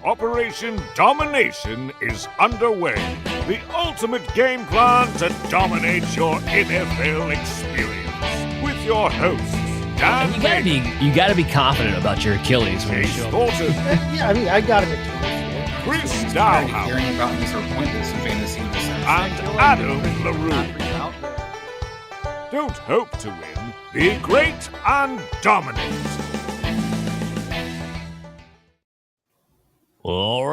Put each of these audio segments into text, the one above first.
Operation Domination is underway. The ultimate game plan to dominate your NFL experience. With your hosts, Dan you gotta be confident about your Achilles when you show up. Thornton, Yeah, I mean, I got him. Chris Already Dowhouse, hearing about Mr. Pointless in fantasy. and Adam LaRue. Don't hope to win. Be great and dominate. All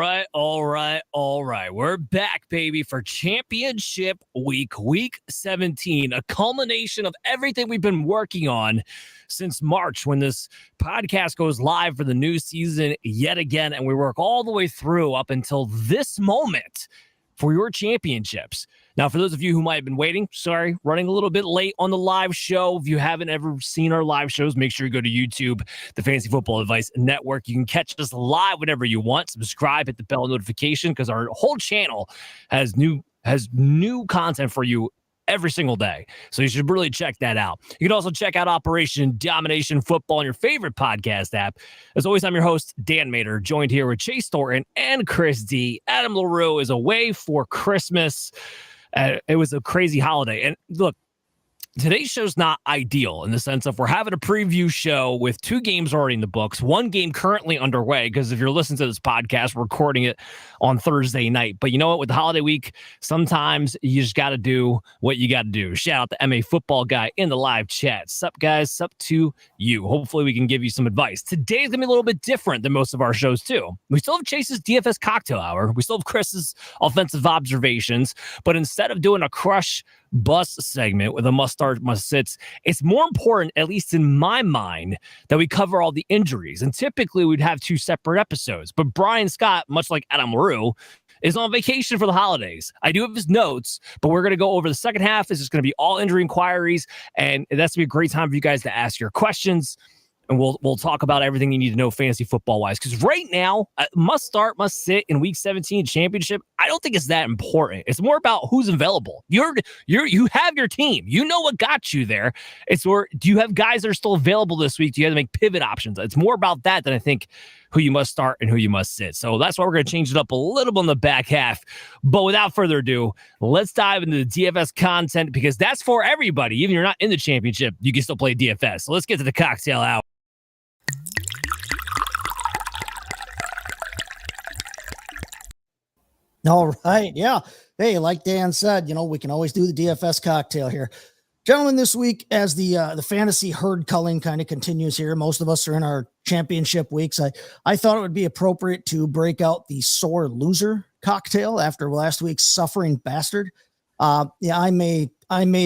right. We're back, baby, for championship week 17, a culmination of everything we've been working on since March when this podcast goes live for the new season yet again. And we work all the way through up until this moment for your championships. Now, for those of you who might have been waiting, sorry, running a little bit late on the live show. If you haven't ever seen our live shows, make sure you go to YouTube, the Fantasy Football Advice Network. You can catch us live whenever you want. Subscribe, hit the bell notification because our whole channel has new content for you every single day. So you should really check that out. You can also check out Operation Domination Football on your favorite podcast app. As always, I'm your host, Dan Mader, joined here with Chase Thornton and Chris D. Adam LaRue is away for Christmas. It was a crazy holiday. And look, today's show's not ideal in the sense of we're having a preview show with 2 games already in the books, 1 game currently underway, because if you're listening to this podcast, we're recording it on Thursday night. But you know what? With the holiday week, sometimes you just got to do what you got to do. Shout out to MA Football Guy in the live chat. Sup, guys? Sup to you. Hopefully, we can give you some advice. Today's going to be a little bit different than most of our shows, too. We still have Chase's DFS cocktail hour. We still have Chris's offensive observations. But instead of doing a crush bust segment with a must start, must sits, it's more important, at least in my mind, that we cover all the injuries. And typically we'd have 2 separate episodes. But Brian Scott, much like Adam LaRue, is on vacation for the holidays. I do have his notes, but we're going to go over the second half. This is going to be all injury inquiries, and that's going to be a great time for you guys to ask your questions. And we'll talk about everything you need to know fantasy football wise. Because right now, must start, must sit in week 17 championship. I don't think it's that important. It's more about who's available. You have your team. You know what got you there. It's where do you have guys that are still available this week? Do you have to make pivot options? It's more about that than I think who you must start and who you must sit. So that's why we're going to change it up a little bit in the back half. But without further ado, let's dive into the DFS content because that's for everybody. Even if you're not in the championship, you can still play DFS. So let's get to the cocktail hour. All right. Yeah. Hey, like Dan said, we can always do the DFS cocktail here. Gentlemen, this week, as the fantasy herd culling kind of continues here, most of us are in our championship weeks. I thought it would be appropriate to break out the sore loser cocktail after last week's suffering bastard. I may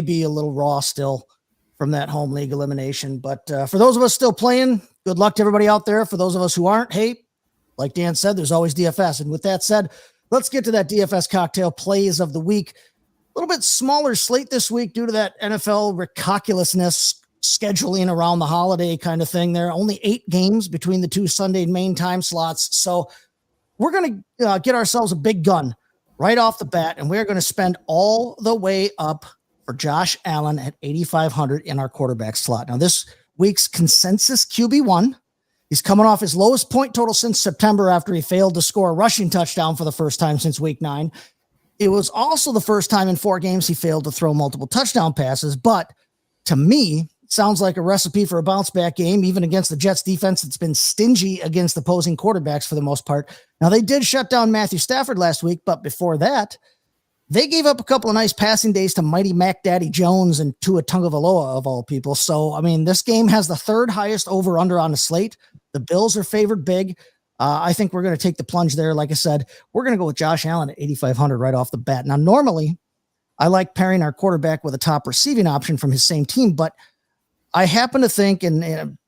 be a little raw still from that home league elimination, but for those of us still playing, good luck to everybody out there. For those of us who aren't, hey, like Dan said, there's always DFS. And with that said, let's get to that DFS cocktail plays of the week. A little bit smaller slate this week due to that NFL ridiculousness scheduling around the holiday kind of thing. There are only 8 games between the 2 Sunday main time slots. So we're going to get ourselves a big gun right off the bat, and we're going to spend all the way up for Josh Allen at 8,500 in our quarterback slot. Now, this week's consensus QB1. He's coming off his lowest point total since September after he failed to score a rushing touchdown for the first time since week 9. It was also the first time in 4 games he failed to throw multiple touchdown passes. But to me, it sounds like a recipe for a bounce back game, even against the Jets defense that's been stingy against opposing quarterbacks for the most part. Now, they did shut down Matthew Stafford last week, but before that, they gave up a couple of nice passing days to mighty Mac Daddy Jones and Tua Tagovailoa of all people. So, I mean, this game has the 3rd highest over-under on the slate. The Bills are favored big. I think we're going to take the plunge there. Like I said, we're going to go with Josh Allen at 8,500 right off the bat. Now, normally, I like pairing our quarterback with a top receiving option from his same team, but I happen to think, and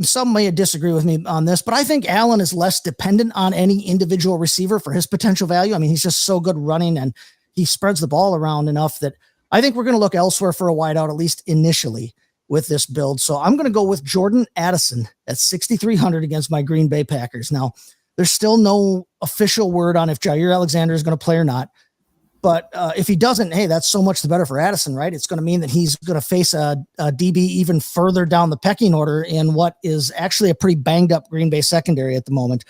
some may disagree with me on this, but I think Allen is less dependent on any individual receiver for his potential value. I mean, he's just so good running and he spreads the ball around enough that I think we're going to look elsewhere for a wideout, at least initially with this build. So I'm going to go with Jordan Addison at 6,300 against my Green Bay Packers. Now, there's still no official word on if Jair Alexander is going to play or not, But if he doesn't, hey, that's so much the better for Addison, right? It's going to mean that he's going to face a DB even further down the pecking order in what is actually a pretty banged up Green Bay secondary at the moment.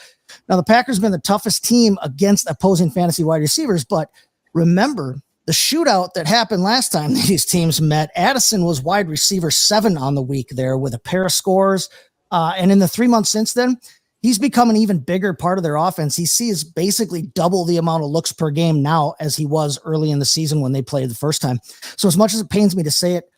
Now, the Packers have been the toughest team against opposing fantasy wide receivers, but remember the shootout that happened last time these teams met. Addison was wide receiver 7 on the week there with a pair of scores. And in the 3 months since then, he's become an even bigger part of their offense. He sees basically double the amount of looks per game now as he was early in the season when they played the first time. So as much as it pains me to say it,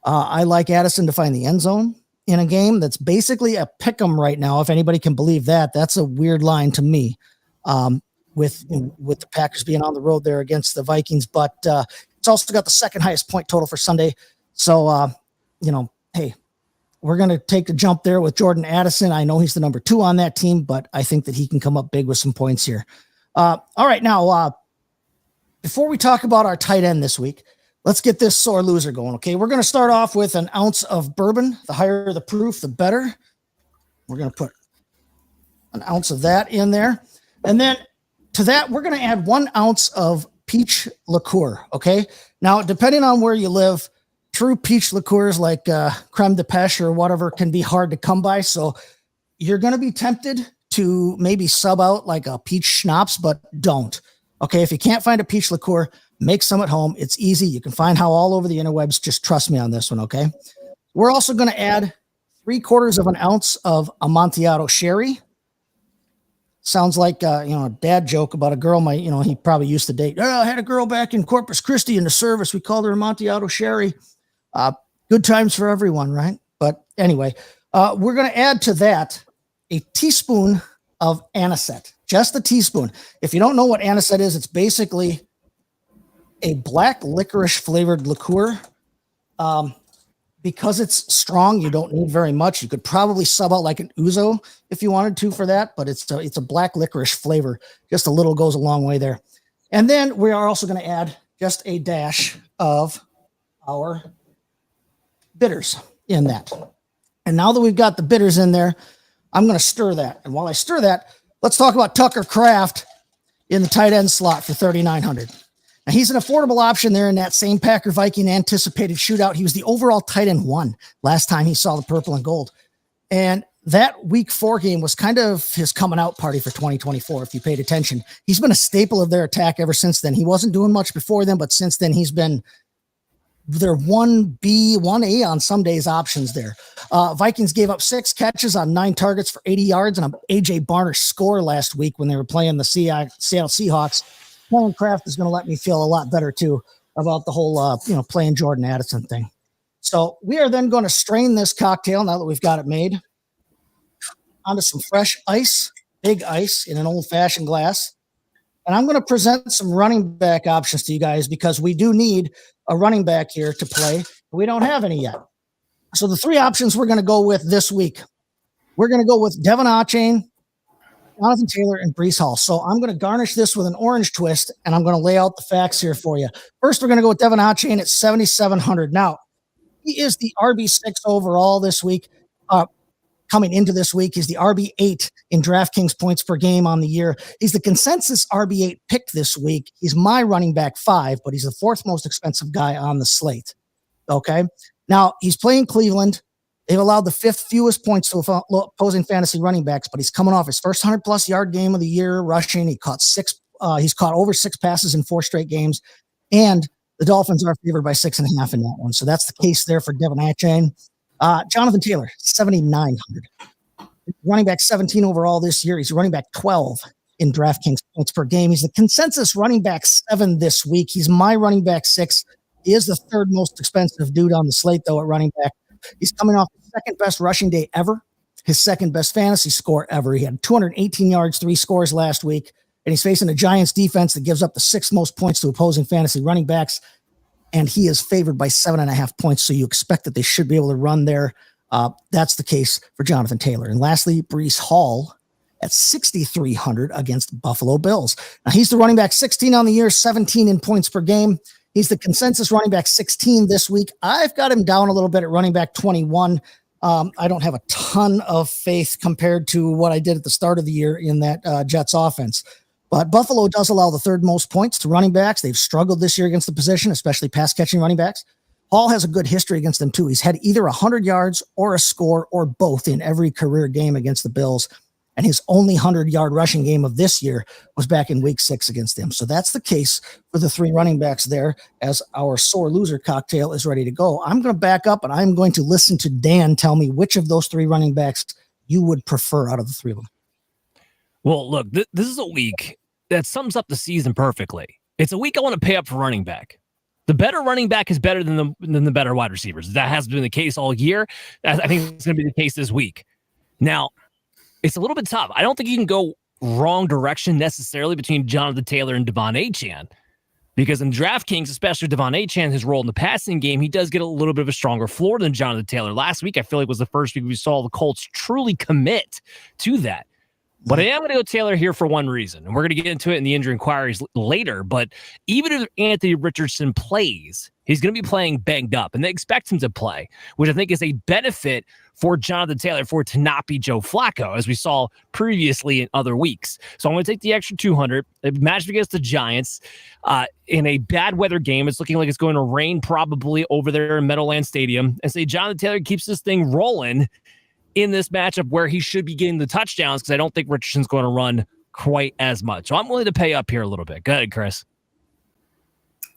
I like Addison to find the end zone in a game that's basically a pick 'em right now. If anybody can believe that, that's a weird line to me. With the Packers being on the road there against the Vikings, but it's also got the second highest point total for Sunday. So, hey, we're going to take the jump there with Jordan Addison. I know he's the number 2 on that team, but I think that he can come up big with some points here. All right, now, before we talk about our tight end this week, let's get this sore loser going, okay? We're going to start off with an ounce of bourbon. The higher the proof, the better. We're going to put an ounce of that in there. And then to that, we're going to add 1 ounce of peach liqueur, okay? Now, depending on where you live, true peach liqueurs like creme de pêche or whatever can be hard to come by. So you're going to be tempted to maybe sub out like a peach schnapps, but don't. Okay, if you can't find a peach liqueur, make some at home. It's easy. You can find how all over the interwebs. Just trust me on this one, okay? We're also going to add 3/4 of an ounce of Amontillado sherry. Sounds like a dad joke about a girl he probably used to date. Oh, I had a girl back in Corpus Christi in the service. We called her Amontillado sherry. Good times for everyone, right? But anyway, we're going to add to that a teaspoon of anisette, just a teaspoon. If you don't know what anisette is, it's basically a black licorice flavored liqueur. Because it's strong, you don't need very much. You could probably sub out like an ouzo if you wanted to for that, but it's a black licorice flavor. Just a little goes a long way there. And then we are also going to add just a dash of our bitters in that. And now that we've got the bitters in there, I'm going to stir that. And while I stir that, let's talk about Tucker Kraft in the tight end slot for $3,900. Now, he's an affordable option there in that same Packer Viking anticipated shootout. He was the overall tight end 1 last time he saw the purple and gold. And that week 4 game was kind of his coming out party for 2024. If you paid attention, he's been a staple of their attack ever since then. He wasn't doing much before then, but since then he's been their 1B, 1A on some days options there. Vikings gave up 6 catches on 9 targets for 80 yards and an AJ Barner score last week when they were playing the Seattle Seahawks. Playing Kraft is going to let me feel a lot better too about the whole, playing Jordan Addison thing. So we are then going to strain this cocktail now that we've got it made onto some fresh ice, big ice in an old fashioned glass. And I'm going to present some running back options to you guys because we do need a running back here to play. We don't have any yet. So the 3 options we're going to go with this week, we're going to go with Devin Achane, Jonathan Taylor, and Breece Hall. So I'm going to garnish this with an orange twist, and I'm going to lay out the facts here for you. First, we're going to go with Devin Achane at 7,700. Now, he is the RB6 overall this week. Coming into this week, he's the RB8 in DraftKings points per game on the year. He's the consensus RB8 pick this week. He's my running back 5, but he's the 4th most expensive guy on the slate. Okay. Now, he's playing Cleveland. They've allowed the 5th fewest points to opposing fantasy running backs, but he's coming off his first 100-plus yard game of the year rushing. He's caught over 6 passes in 4 straight games, and the Dolphins are favored by 6.5 in that one. So that's the case there for Devin Achane. Jonathan Taylor, 7,900. Running back 17 overall this year. He's running back 12 in DraftKings points per game. He's the consensus running back 7 this week. He's my running back 6. He is the 3rd most expensive dude on the slate, though, at running back. He's coming off the 2nd best rushing day ever, his 2nd best fantasy score ever. He had 218 yards, 3 scores last week, and he's facing a Giants defense that gives up the 6th most points to opposing fantasy running backs, and he is favored by 7.5 points, so you expect that they should be able to run there. That's the case for Jonathan Taylor. And lastly, Breece Hall at 6,300 against Buffalo Bills. Now, he's the running back 16 on the year, 17 in points per game. He's the consensus running back 16 this week. I've got him down a little bit at running back 21. I don't have a ton of faith compared to what I did at the start of the year in that Jets offense. But Buffalo does allow the third most points to running backs. They've struggled this year against the position, especially pass catching running backs. Hall has a good history against them too. He's had either 100 yards or a score or both in every career game against the Bills. And his only 100-yard rushing game of this year was back in week 6 against them. So that's the case for the 3 running backs there as our sore loser cocktail is ready to go. I'm going to back up and I'm going to listen to Dan tell me which of those 3 running backs you would prefer out of the 3 of them. Well, look, this is a week that sums up the season perfectly. It's a week I want to pay up for running back. The better running back is better than the better wide receivers. That has been the case all year. I think it's going to be the case this week. Now, it's a little bit tough. I don't think you can go wrong direction necessarily between Jonathan Taylor and Devon Achane, because in DraftKings, especially Devon Achane, his role in the passing game, he does get a little bit of a stronger floor than Jonathan Taylor. Last week, I feel like was the first week we saw the Colts truly commit to that. But I am going to go Taylor here for one reason, and we're going to get into it in the injury inquiries later. But even if Anthony Richardson plays, he's going to be playing banged up, and they expect him to play, which I think is a benefit for Jonathan Taylor for it to not be Joe Flacco, as we saw previously in other weeks. So I'm going to take the extra 200. Match against the Giants in a bad weather game. It's looking like it's going to rain probably over there in Meadowlands Stadium, and say Jonathan Taylor keeps this thing rolling in this matchup where he should be getting the touchdowns, because I don't think Richardson's going to run quite as much. So I'm willing to pay up here a little bit. Go ahead, Chris.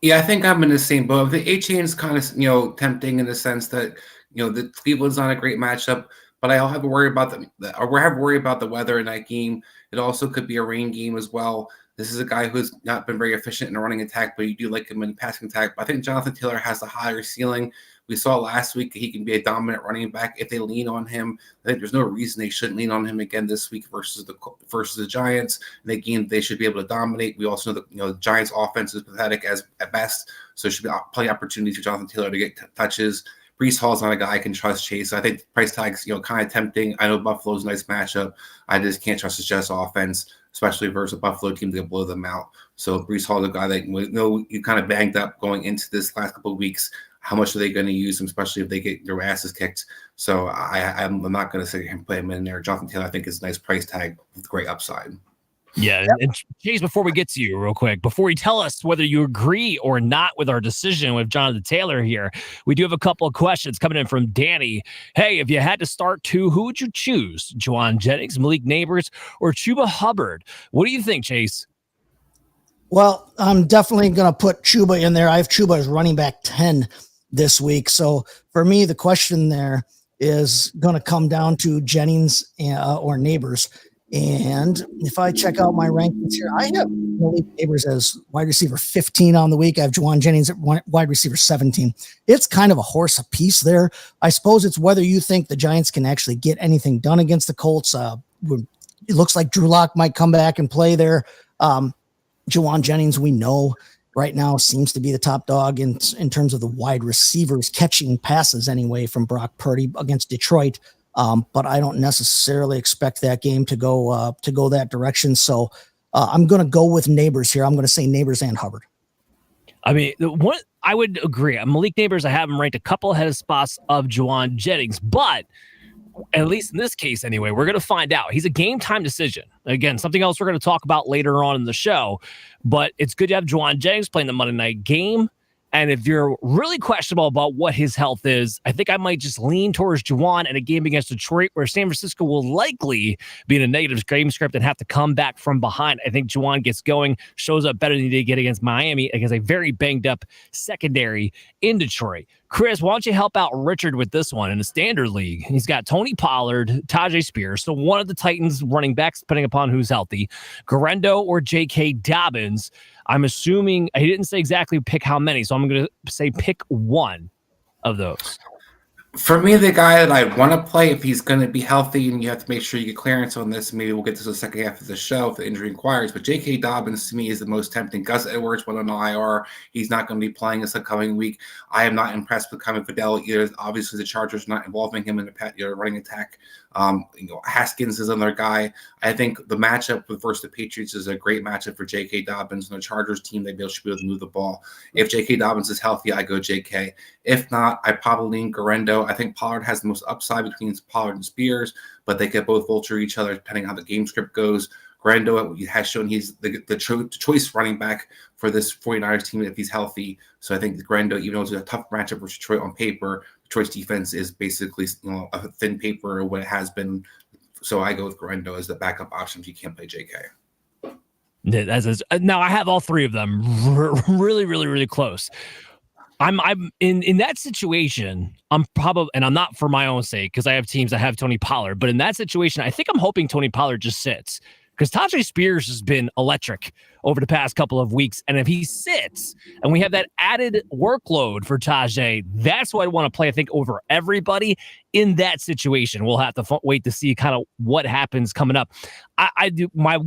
Yeah, I think I'm in the same boat. The A-chain is kind of, tempting in the sense that, the Cleveland's not a great matchup, but I have to worry about the weather in that game. It also could be a rain game as well. This is a guy who's not been very efficient in the running attack, but you do like him in passing attack. But I think Jonathan Taylor has a higher ceiling. We saw last week that he can be a dominant running back if they lean on him. I think there's no reason they shouldn't lean on him again this week versus the Giants. And again, they should be able to dominate. We also know that the Giants' offense is pathetic at best, so there should be plenty of opportunities for Jonathan Taylor to get touches. Breece Hall's not a guy I can trust chase. So I think price tag's kind of tempting. I know Buffalo's a nice matchup. I just can't trust the Jets offense, especially versus a Buffalo team that can blow them out. So Breece Hall's a guy that you kind of banged up going into this last couple of weeks. How much are they going to use him, especially if they get their asses kicked? So I'm not going to sit here and put him in there. Jonathan Taylor, I think, is a nice price tag with great upside. Yeah, and Chase, before we get to you real quick, before you tell us whether you agree or not with our decision with Jonathan Taylor here, we do have a couple of questions coming in from Danny. Hey, if you had to start 2, who would you choose? Juwan Jennings, Malik Neighbors, or Chuba Hubbard? What do you think, Chase? Well, I'm definitely going to put Chuba in there. I have Chuba as running back 10 this week. So for me, the question there is going to come down to Jennings or Neighbors. And if I check out my rankings here, I have Malik Neighbors as wide receiver 15 on the week. I have Juwan Jennings at wide receiver 17. It's kind of a horse apiece there. I suppose it's whether you think the Giants can actually get anything done against the Colts. It looks like Drew Lock might come back and play there. Juwan Jennings, we know right now seems to be the top dog in terms of the wide receivers catching passes anyway from Brock Purdy against Detroit. But I don't necessarily expect that game to go that direction. So I'm going to go with Neighbors here. I'm going to say Neighbors and Hubbard. I mean, what I would agree. Malik Neighbors, I have him ranked a couple ahead of spots of Juwan Jennings, but at least in this case anyway, we're going to find out. He's a game time decision. Again, something else we're going to talk about later on in the show, but it's good to have Juwan Jennings playing the Monday night game. And if you're really questionable about what his health is, I think I might just lean towards Juwan in a game against Detroit, where San Francisco will likely be in a negative game script and have to come back from behind. I think Juwan gets going, shows up better than he did get against Miami, against a very banged up secondary in Detroit. Chris, why don't you help out Richard with this one in the standard league? He's got Tony Pollard, Tajay Spears, so one of the Titans running backs, depending upon who's healthy, Garendo or J.K. Dobbins. I'm assuming he didn't say exactly pick how many, so I'm going to say pick one of those. For me, the guy that I want to play, if he's going to be healthy, and you have to make sure you get clearance on this, maybe we'll get to the second half of the show if the injury inquires, but J.K. Dobbins to me is the most tempting. Gus Edwards went on IR. He's not going to be playing this upcoming week. I am not impressed with Kevin Fidel either. Obviously, the Chargers not involving him in the running attack. Haskins is another guy. I think the matchup versus the Patriots is a great matchup for J.K. Dobbins and the Chargers team. They should be able to move the ball. If J.K. Dobbins is healthy, I go J.K. If not, I probably lean Garendo. I think Pollard has the most upside between Pollard and Spears, but they could both vulture each other depending on how the game script goes. Grando has shown he's the choice running back for this 49ers team if he's healthy. So I think the Grando, even though it's a tough matchup for Detroit on paper, Detroit's defense is basically a thin paper or what it has been. So I go with Grando as the backup option if you can't play JK. Now I have all three of them really, really, really close. I'm in that situation. I'm probably, and I'm not for my own sake because I have teams that have Tony Pollard, but in that situation, I think I'm hoping Tony Pollard just sits because Tajay Spears has been electric over the past couple of weeks. And if he sits and we have that added workload for Tajay, that's what I want to play, I think, over everybody in that situation. We'll have to wait to see kind of what happens coming up. I do my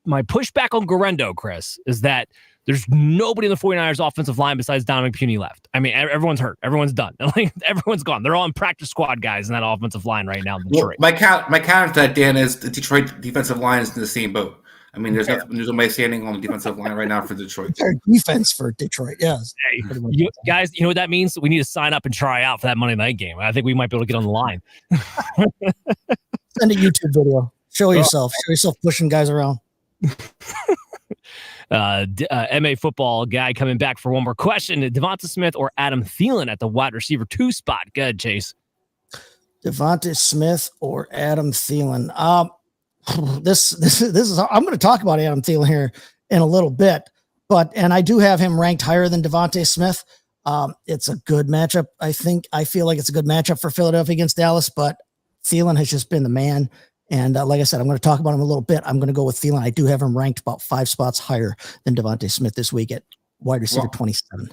pushback on Guerrero, Chris, is that there's nobody in the 49ers offensive line besides Dominic Puny left. I mean, everyone's hurt. Everyone's done. Like, everyone's gone. They're all in practice squad guys in that offensive line right now in Detroit. Well, my counter to that, Dan, is the Detroit defensive line is in the same boat. I mean, there's nobody standing on the defensive line right now for Detroit. Their defense for Detroit, yes. Hey, guys, you know what that means? We need to sign up and try out for that Monday night game. I think we might be able to get on the line. Send a YouTube video. Show yourself pushing guys around. MA football guy coming back for one more question. Devonta Smith or Adam Thielen at the wide receiver 2 spot? Go ahead, Chase. Devonta Smith or Adam Thielen. This is I'm going to talk about Adam Thielen here in a little bit, and I do have him ranked higher than Devonta Smith. It's a good matchup. I feel like it's a good matchup for Philadelphia against Dallas, but Thielen has just been the man. And like I said, I'm going to talk about him a little bit. I'm going to go with Thielen. I do have him ranked about 5 spots higher than Devonta Smith this week at wide receiver 27.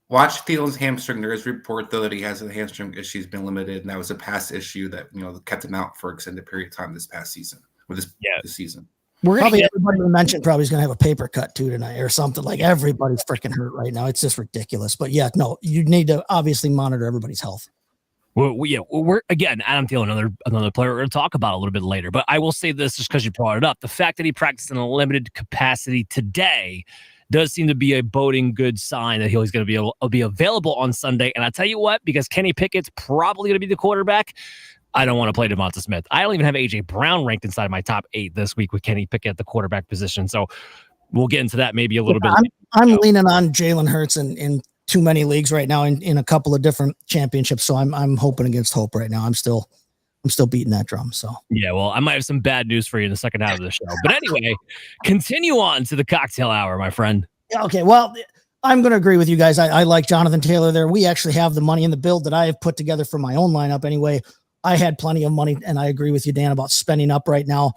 Watch Thielen's hamstring. There is a report, though, that he has a hamstring issue. He's been limited, and that was a past issue that kept him out for an extended period of time this past season, or this season. Everybody we mentioned probably is going to have a paper cut too tonight or something. Like, everybody's freaking hurt right now. It's just ridiculous. But yeah, no, you need to obviously monitor everybody's health. We're again, Adam Thielen, another player we're going to talk about a little bit later. But I will say this just because you brought it up. The fact that he practiced in a limited capacity today does seem to be a boding good sign that he's going to be available on Sunday. And I tell you what, because Kenny Pickett's probably going to be the quarterback, I don't want to play Devonta Smith. I don't even have A.J. Brown ranked inside my top 8 this week with Kenny Pickett at the quarterback position. So we'll get into that maybe a little bit. I'm leaning on Jalen Hurts in too many leagues right now in a couple of different championships. So I'm hoping against hope right now. I'm still beating that drum. So yeah, well, I might have some bad news for you in the second half of the show. But anyway, continue on to the cocktail hour, my friend. Yeah, okay. Well, I'm going to agree with you guys. I like Jonathan Taylor there. We actually have the money in the build that I have put together for my own lineup anyway. I had plenty of money, and I agree with you, Dan, about spending up right now.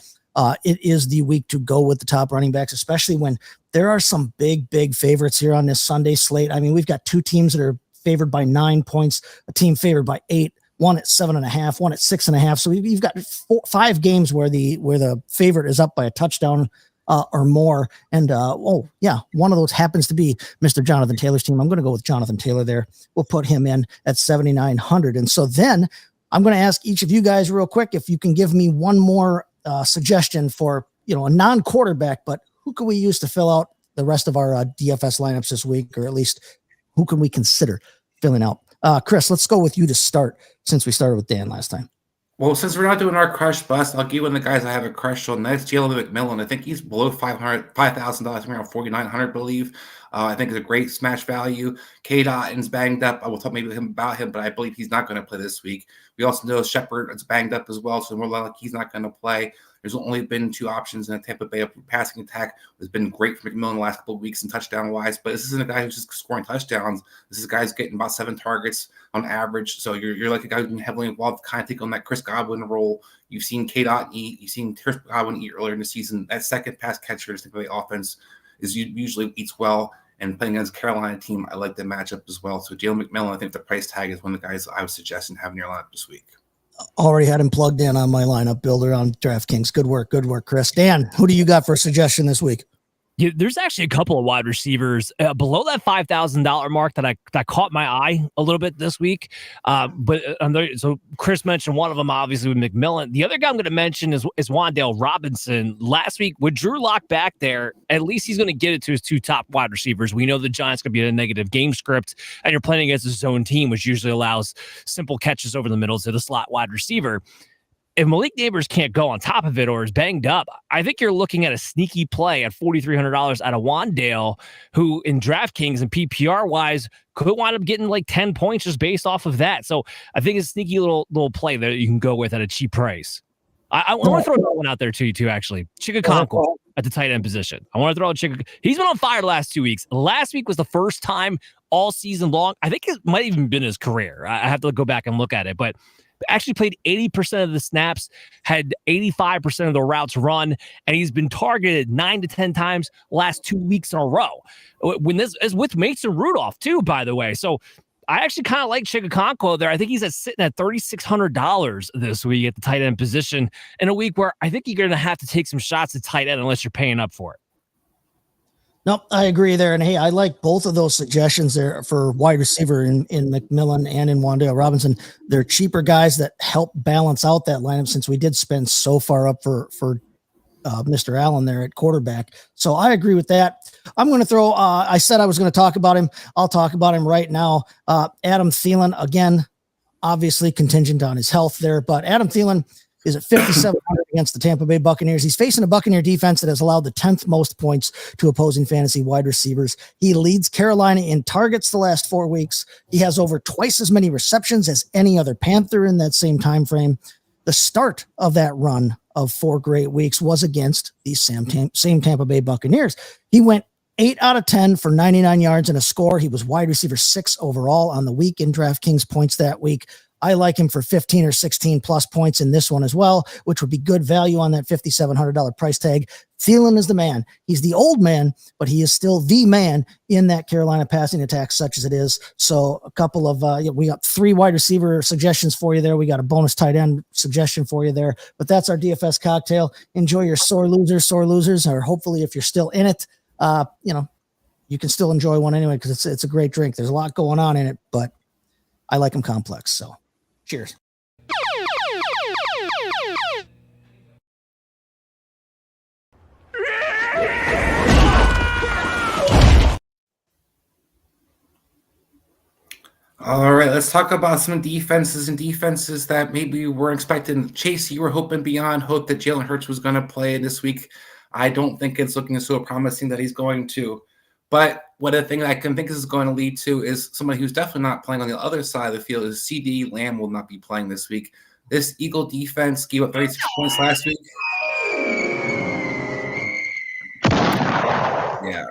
It is the week to go with the top running backs, especially when there are some big favorites here on this Sunday slate. I mean, we've got 2 teams that are favored by 9 points, a team favored by 8, one at 7.5, one at 6.5. So you've got 5 games where the favorite is up by a touchdown or more. And one of those happens to be Mr. Jonathan Taylor's team. I'm going to go with Jonathan Taylor there. We'll put him in at 7,900. And so then I'm going to ask each of you guys real quick if you can give me one more suggestion for a non-quarterback, but who can we use to fill out the rest of our DFS lineups this week, or at least who can we consider filling out? Chris, let's go with you to start, since we started with Dan last time. Well, since we're not doing our crush bust, I'll give one of the guys I have a crush on. That's Jalen McMillan. I think he's below $5,000, around $4,900, I believe. I think it's a great smash value. K. Dotton's banged up. I will talk maybe about him, but I believe he's not going to play this week. We also know Shepard is banged up as well, so more likely he's not going to play. There's only been 2 options in the Tampa Bay passing attack. It's been great for McMillan the last couple of weeks and touchdown-wise, but this isn't a guy who's just scoring touchdowns. This is a guy who's getting about 7 targets on average. So you're like a guy who's been heavily involved, kind of take on that Chris Godwin role. You've seen K-Dot eat. You've seen Chris Godwin eat earlier in the season. That second pass catcher is the offense is usually eats well. And playing against Carolina team, I like the matchup as well. So Jalen McMillan, I think the price tag is one of the guys I would suggest having your lineup this week. Already had him plugged in on my lineup builder on DraftKings. Good work, Chris. Dan, who do you got for a suggestion this week? Yeah, there's actually a couple of wide receivers below that $5,000 mark that caught my eye a little bit this week. So Chris mentioned one of them, obviously, with McMillan. The other guy I'm going to mention is Wan'Dale Robinson. Last week, with Drew Lock back there, at least he's going to get it to his 2 top wide receivers. We know the Giants going to be in a negative game script, and you're playing against a zone team, which usually allows simple catches over the middle to the slot wide receiver. if Malik Neighbors can't go on top of it or is banged up, I think you're looking at a sneaky play at $4,300 out of Wandale, who in DraftKings and PPR wise could wind up getting like 10 points just based off of that. So I think it's a sneaky little play that you can go with at a cheap price. I want to throw another one out there to you too, actually. Chikakonkwo at the tight end position. I want to throw out Chikakonkwo. He's been on fire the last 2 weeks. Last week was the first time all season long. I think it might have even been his career. I have to go back and look at it, but actually played 80% of the snaps, had 85% of the routes run, and he's been targeted 9 to 10 times last 2 weeks in a row. When this is with Mason Rudolph too, by the way. So I actually kind of like Chikakonkwo there. I think he's sitting at $3,600 this week at the tight end position in a week where I think you're going to have to take some shots at tight end unless you're paying up for it. Nope, I agree there. And hey, I like both of those suggestions there for wide receiver in McMillan and in Wandale Robinson. They're cheaper guys that help balance out that lineup since we did spend so far up for Mr. Allen there at quarterback. So I agree with that. I'm going to throw, I said I was going to talk about him. I'll talk about him right now. Adam Thielen, again, obviously contingent on his health there, but Adam Thielen is at 5,700 against the Tampa Bay Buccaneers. He's facing a Buccaneer defense that has allowed the 10th most points to opposing fantasy wide receivers. He leads Carolina in targets the last 4 weeks. He has over twice as many receptions as any other Panther in that same time frame. The start of that run of 4 great weeks was against these same Tampa Bay Buccaneers. He went 8 out of 10 for 99 yards and a score. He was wide receiver 6 overall on the week in DraftKings points that week. I like him for 15 or 16 plus points in this one as well, which would be good value on that $5,700 price tag. Thielen is the man. He's the old man, but he is still the man in that Carolina passing attack, such as it is. So a couple of, we got 3 wide receiver suggestions for you there. We got a bonus tight end suggestion for you there, but that's our DFS cocktail. Enjoy your sore losers, or hopefully if you're still in it, you can still enjoy one anyway, because it's a great drink. There's a lot going on in it, but I like them complex. So cheers. All right, let's talk about some defenses that maybe we're expecting. Chase, you were hoping beyond hope that Jalen Hurts was going to play this week. I don't think it's looking so promising that he's going to. But what a thing I can think this is going to lead to is somebody who's definitely not playing on the other side of the field is CD Lamb will not be playing this week. This Eagle defense gave up 36 points last week. Yeah.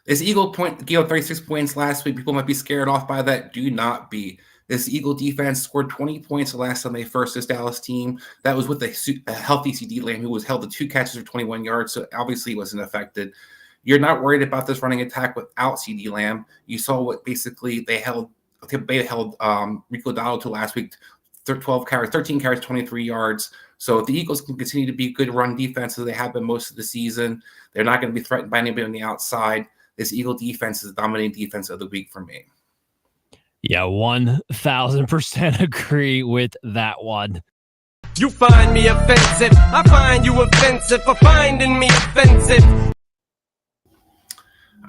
This Eagle gave up 36 points last week. People might be scared off by that. Do not be. This Eagle defense scored 20 points the last time they faced this Dallas team. That was with a healthy CD Lamb, who was held to 2 catches for 21 yards, so obviously he wasn't affected. You're not worried about this running attack without CD Lamb. You saw what basically they held Rico Dowdle to last week, 13 carries, 23 yards. So if the Eagles can continue to be good run defense as they have been most of the season, they're not going to be threatened by anybody on the outside. This Eagle defense is the dominating defense of the week for me. Yeah, 1,000% agree with that one. You find me offensive. I find you offensive for finding me offensive.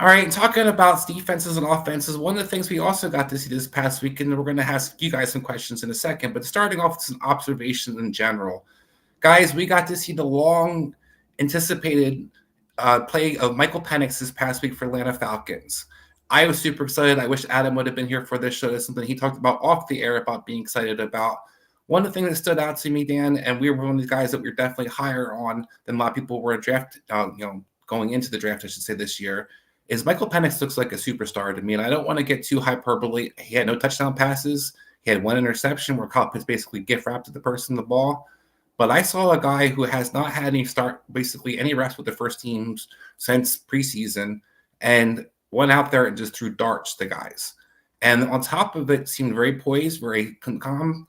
All right, talking about defenses and offenses, one of the things we also got to see this past week, and we're going to ask you guys some questions in a second, but starting off with some observations in general. Guys, we got to see the long-anticipated play of Michael Penix this past week for Atlanta Falcons. I was super excited. I wish Adam would have been here for this show. That's something he talked about off the air about being excited about. One of the things that stood out to me, Dan, and we were one of the guys that we were definitely higher on than a lot of people were going into the draft, I should say, this year, is Michael Penix looks like a superstar to me. And I don't want to get too hyperbole. He had no touchdown passes. He had 1 interception where Kyle Pitts basically gift wrapped to the person the ball. But I saw a guy who has not had any reps with the first teams since preseason, and went out there and just threw darts to guys. And on top of it, seemed very poised, very calm.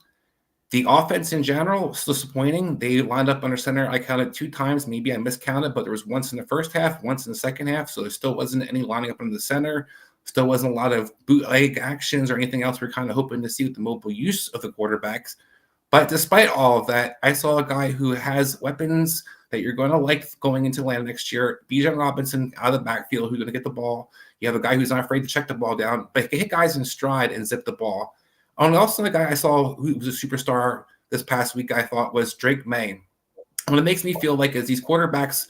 The offense in general was disappointing. They lined up under center. I counted 2 times. Maybe I miscounted, but there was once in the first half, once in the second half. So there still wasn't any lining up under the center. Still wasn't a lot of bootleg actions or anything else we're kind of hoping to see with the mobile use of the quarterbacks. But despite all of that, I saw a guy who has weapons that you're going to like going into Atlanta next year. Bijan Robinson out of the backfield, who's going to get the ball. You have a guy who's not afraid to check the ball down, but he can hit guys in stride and zip the ball. And also the guy I saw who was a superstar this past week, I thought, was Drake May. And it makes me feel like as these quarterbacks,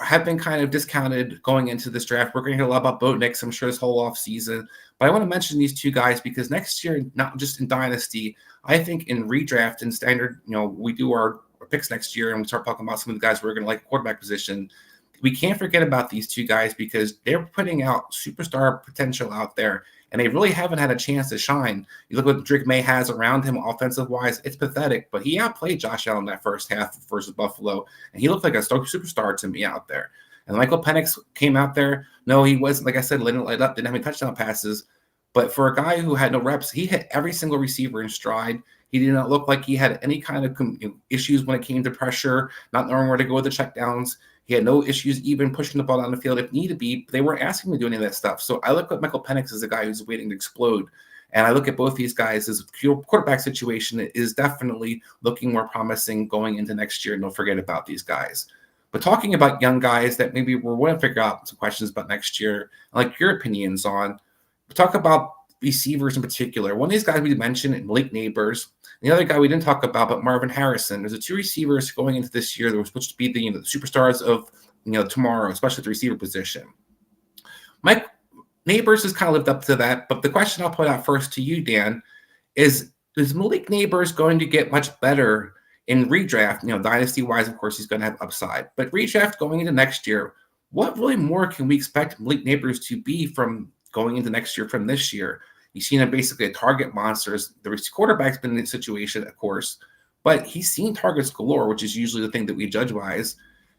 have been kind of discounted going into this draft. We're going to hear a lot about Bo Nix, I'm sure, this whole off season. But I want to mention these two guys because next year, not just in Dynasty, I think in redraft and standard, we do our picks next year and we start talking about some of the guys we're going to like quarterback position. We can't forget about these two guys because they're putting out superstar potential out there, and they really haven't had a chance to shine. You look what Drake May has around him offensive-wise, it's pathetic, but he outplayed Josh Allen that first half versus Buffalo, and he looked like a superstar to me out there. And Michael Penix came out there. No, he wasn't, like I said, didn't light up, didn't have any touchdown passes, but for a guy who had no reps, he hit every single receiver in stride. He did not look like he had any kind of issues when it came to pressure, not knowing where to go with the checkdowns. He had no issues even pushing the ball down the field if need to be. They weren't asking him to do any of that stuff. So I look at Michael Penix as a guy who's waiting to explode. And I look at both these guys as quarterback situation is definitely looking more promising going into next year. And don't forget about these guys. But talking about young guys that maybe we're going to figure out some questions about next year, like your opinions on, talk about receivers in particular. One of these guys we mentioned, Malik Neighbors. The other guy we didn't talk about, but Marvin Harrison. There's the two receivers going into this year that were supposed to be the superstars of tomorrow, especially at the receiver position. Mike Neighbors has kind of lived up to that, but the question I'll put out first to you, Dan, is Malik Neighbors going to get much better in redraft? Dynasty-wise, of course, he's going to have upside. But redraft going into next year, what really more can we expect Malik Neighbors to be from going into next year from this year? You've seen him basically a target monster. The quarterback's been in this situation, of course, but he's seen targets galore, which is usually the thing that we judge wise.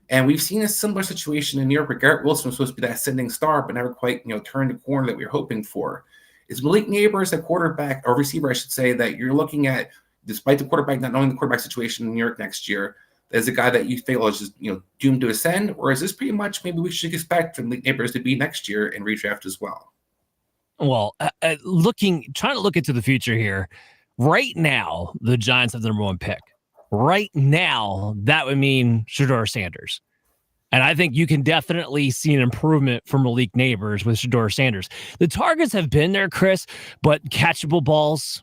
And we've seen a similar situation in New York where Garrett Wilson was supposed to be that ascending star, but never quite, turned the corner that we were hoping for. Is Malik Neighbors a quarterback or receiver, I should say, that you're looking at, despite the quarterback not knowing the quarterback situation in New York next year, as a guy that you feel is just, doomed to ascend? Or is this pretty much maybe we should expect from Malik Neighbors to be next year in redraft as well? Well, trying to look into the future here, right now, the Giants have the number one pick. Right now, that would mean Shedeur Sanders. And I think you can definitely see an improvement from Malik Neighbors with Shedeur Sanders. The targets have been there, Chris, but catchable balls,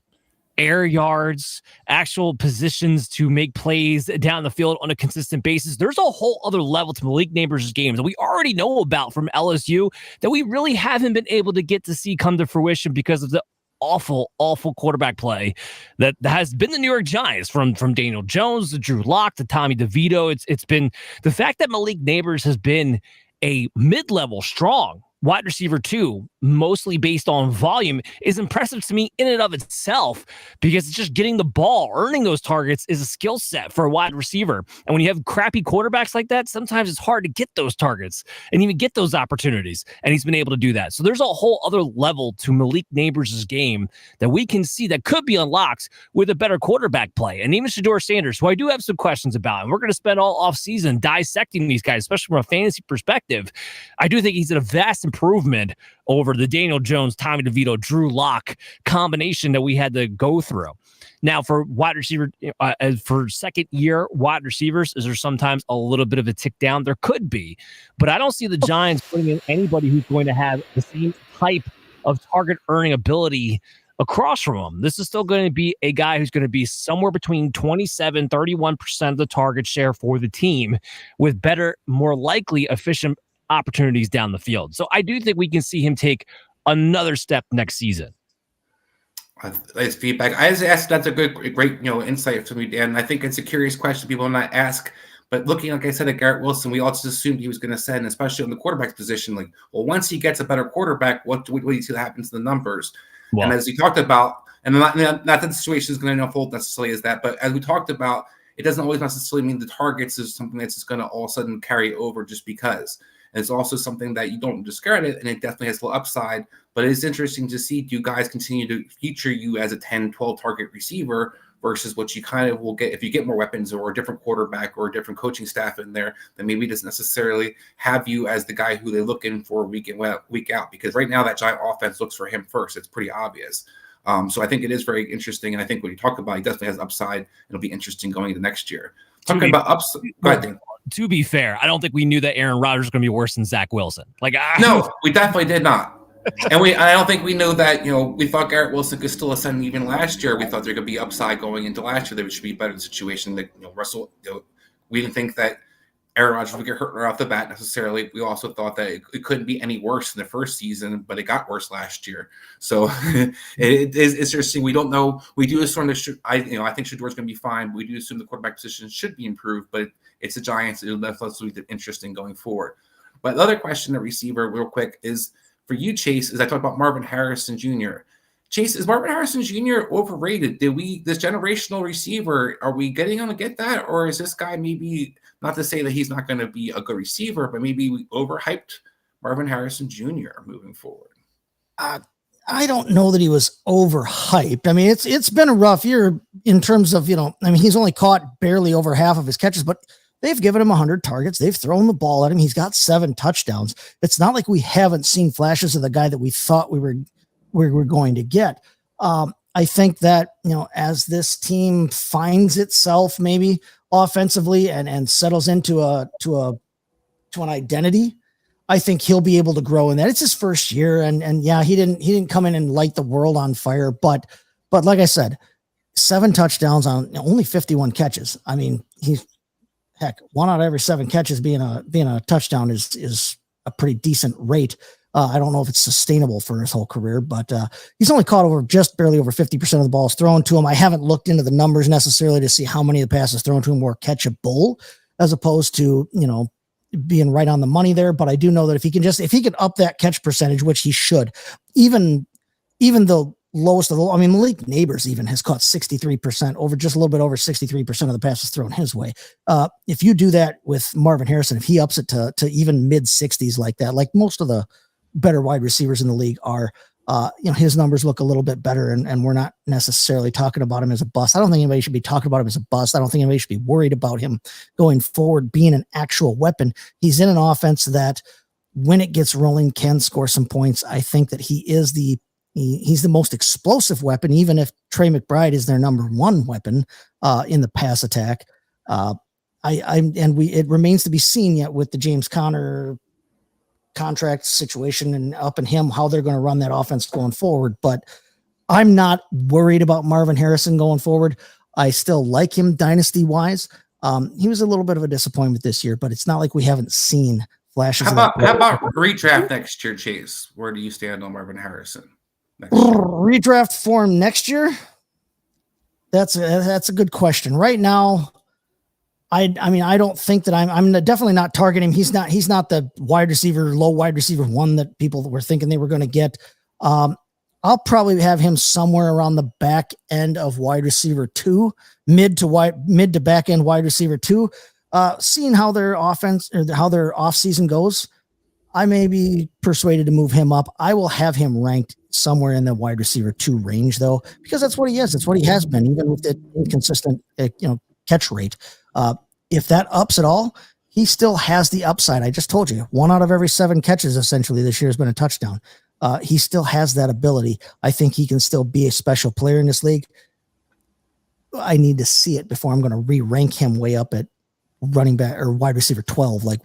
air yards, actual positions to make plays down the field on a consistent basis. There's a whole other level to Malik Neighbors' games that we already know about from LSU that we really haven't been able to get to see come to fruition because of the awful quarterback play that has been the New York Giants from Daniel Jones to Drew Lock to Tommy DeVito. It's been the fact that Malik Neighbors has been a mid-level strong wide receiver too, mostly based on volume, is impressive to me in and of itself because it's just getting the ball, earning those targets is a skill set for a wide receiver. And when you have crappy quarterbacks like that, sometimes it's hard to get those targets and even get those opportunities. And he's been able to do that. So there's a whole other level to Malik Neighbors' game that we can see that could be unlocked with a better quarterback play. And even Shedeur Sanders, who I do have some questions about, and we're going to spend all offseason dissecting these guys, especially from a fantasy perspective. I do think he's a vast improvement over the Daniel Jones, Tommy DeVito, Drew Lock combination that we had to go through. Now, for wide receiver, for second year wide receivers, is there sometimes a little bit of a tick down? There could be, but I don't see the Giants putting in anybody who's going to have the same type of target earning ability across from him. This is still going to be a guy who's going to be somewhere between 27-31% of the target share for the team with better, more likely efficient opportunities down the field. So I do think we can see him take another step next season. Nice feedback. I just asked, that's a great insight from you, Dan. I think it's a curious question people not ask, but looking, like I said, at Garrett Wilson, we all just assumed he was going to send, especially on the quarterback's position. Like, well, once he gets a better quarterback, what do you see that happens to the numbers? Well, and as we talked about, and not that the situation is going to unfold necessarily as that, but as we talked about, it doesn't always necessarily mean the targets is something that's just going to all of a sudden carry over just because. It's also something that you don't discard it, and it definitely has a little upside. But it's interesting to see, do you guys continue to feature you as a 10, 12 target receiver versus what you kind of will get if you get more weapons or a different quarterback or a different coaching staff in there that maybe doesn't necessarily have you as the guy who they look in for week in, week out. Because right now that Giant offense looks for him first. It's pretty obvious. So I think it is very interesting. And I think when you talk about, he definitely has upside. It'll be interesting going into next year. Talking about upside. Go ahead, Dan. To be fair, I don't think we knew that Aaron Rodgers was going to be worse than Zach Wilson. No, we definitely did not. And I don't think we know that, we thought Garrett Wilson could still ascend even last year. We thought there could be upside going into last year. There should be a better situation. That Russell, we didn't think that Aaron Rodgers would get hurt right off the bat necessarily. We also thought that it couldn't be any worse in the first season, but it got worse last year. So it's interesting. We don't know. We do assume that I think Shador's going to be fine. We do assume the quarterback position should be improved, but it's the Giants. It'll definitely be interesting going forward. But the other question at receiver, real quick, is for you, Chase. Is I talked about Marvin Harrison Jr. Chase, is Marvin Harrison Jr. overrated? This generational receiver, are we getting on to get that, or is this guy maybe? Not to say that he's not going to be a good receiver, but maybe we overhyped Marvin Harrison Jr. moving forward. I don't know that he was overhyped. I mean, it's been a rough year in terms of, he's only caught barely over half of his catches, but they've given him 100 targets. They've thrown the ball at him. He's got 7 touchdowns. It's not like we haven't seen flashes of the guy that we thought we were going to get. I think that, as this team finds itself maybe offensively and settles into an identity, I think he'll be able to grow in that. It's his first year, and yeah, he didn't come in and light the world on fire, but like I said, 7 touchdowns on only 51 catches. I mean, heck, 1 out of every 7 catches being a touchdown is a pretty decent rate. I don't know if it's sustainable for his whole career, but he's only caught just barely over 50% of the balls thrown to him. I haven't looked into the numbers necessarily to see how many of the passes thrown to him were catchable, as opposed to, being right on the money there. But I do know that if he can up that catch percentage, which he should, even the lowest of the low, Malik Neighbors even has caught 63%, over just a little bit over 63% of the passes thrown his way. If you do that with Marvin Harrison, if he ups it to even mid 60s like that, like most of the better wide receivers in the league are, his numbers look a little bit better, and we're not necessarily talking about him as a bust. I don't think anybody should be talking about him as a bust. I don't think anybody should be worried about him going forward being an actual weapon. He's in an offense that, when it gets rolling, can score some points. I think that he's the most explosive weapon, even if Trey McBride is their number 1 weapon in the pass attack. It remains to be seen yet with the James Conner contract situation and up in him, how they're going to run that offense going forward. But I'm not worried about Marvin Harrison going forward. I still like him dynasty wise. He was a little bit of a disappointment this year, but it's not like we haven't seen flashes. How about redraft next year, Chase? Where do you stand on Marvin Harrison? Redraft form next year? That's a good question. Right now, I don't think that I'm definitely not targeting him. He's not the low wide receiver 1 that people were thinking they were going to get. I'll probably have him somewhere around the back end of wide receiver 2, mid to back end wide receiver 2. Seeing how their offense or how their offseason goes, I may be persuaded to move him up. I will have him ranked somewhere in the wide receiver 2 range, though, because that's what he is. That's what he has been, even with the inconsistent, catch rate. If that ups at all, he still has the upside. I just told you, 1 out of every 7 catches essentially this year has been a touchdown. He still has that ability. I think he can still be a special player in this league. I need to see it before I'm going to re-rank him way up at running back or wide receiver 12, like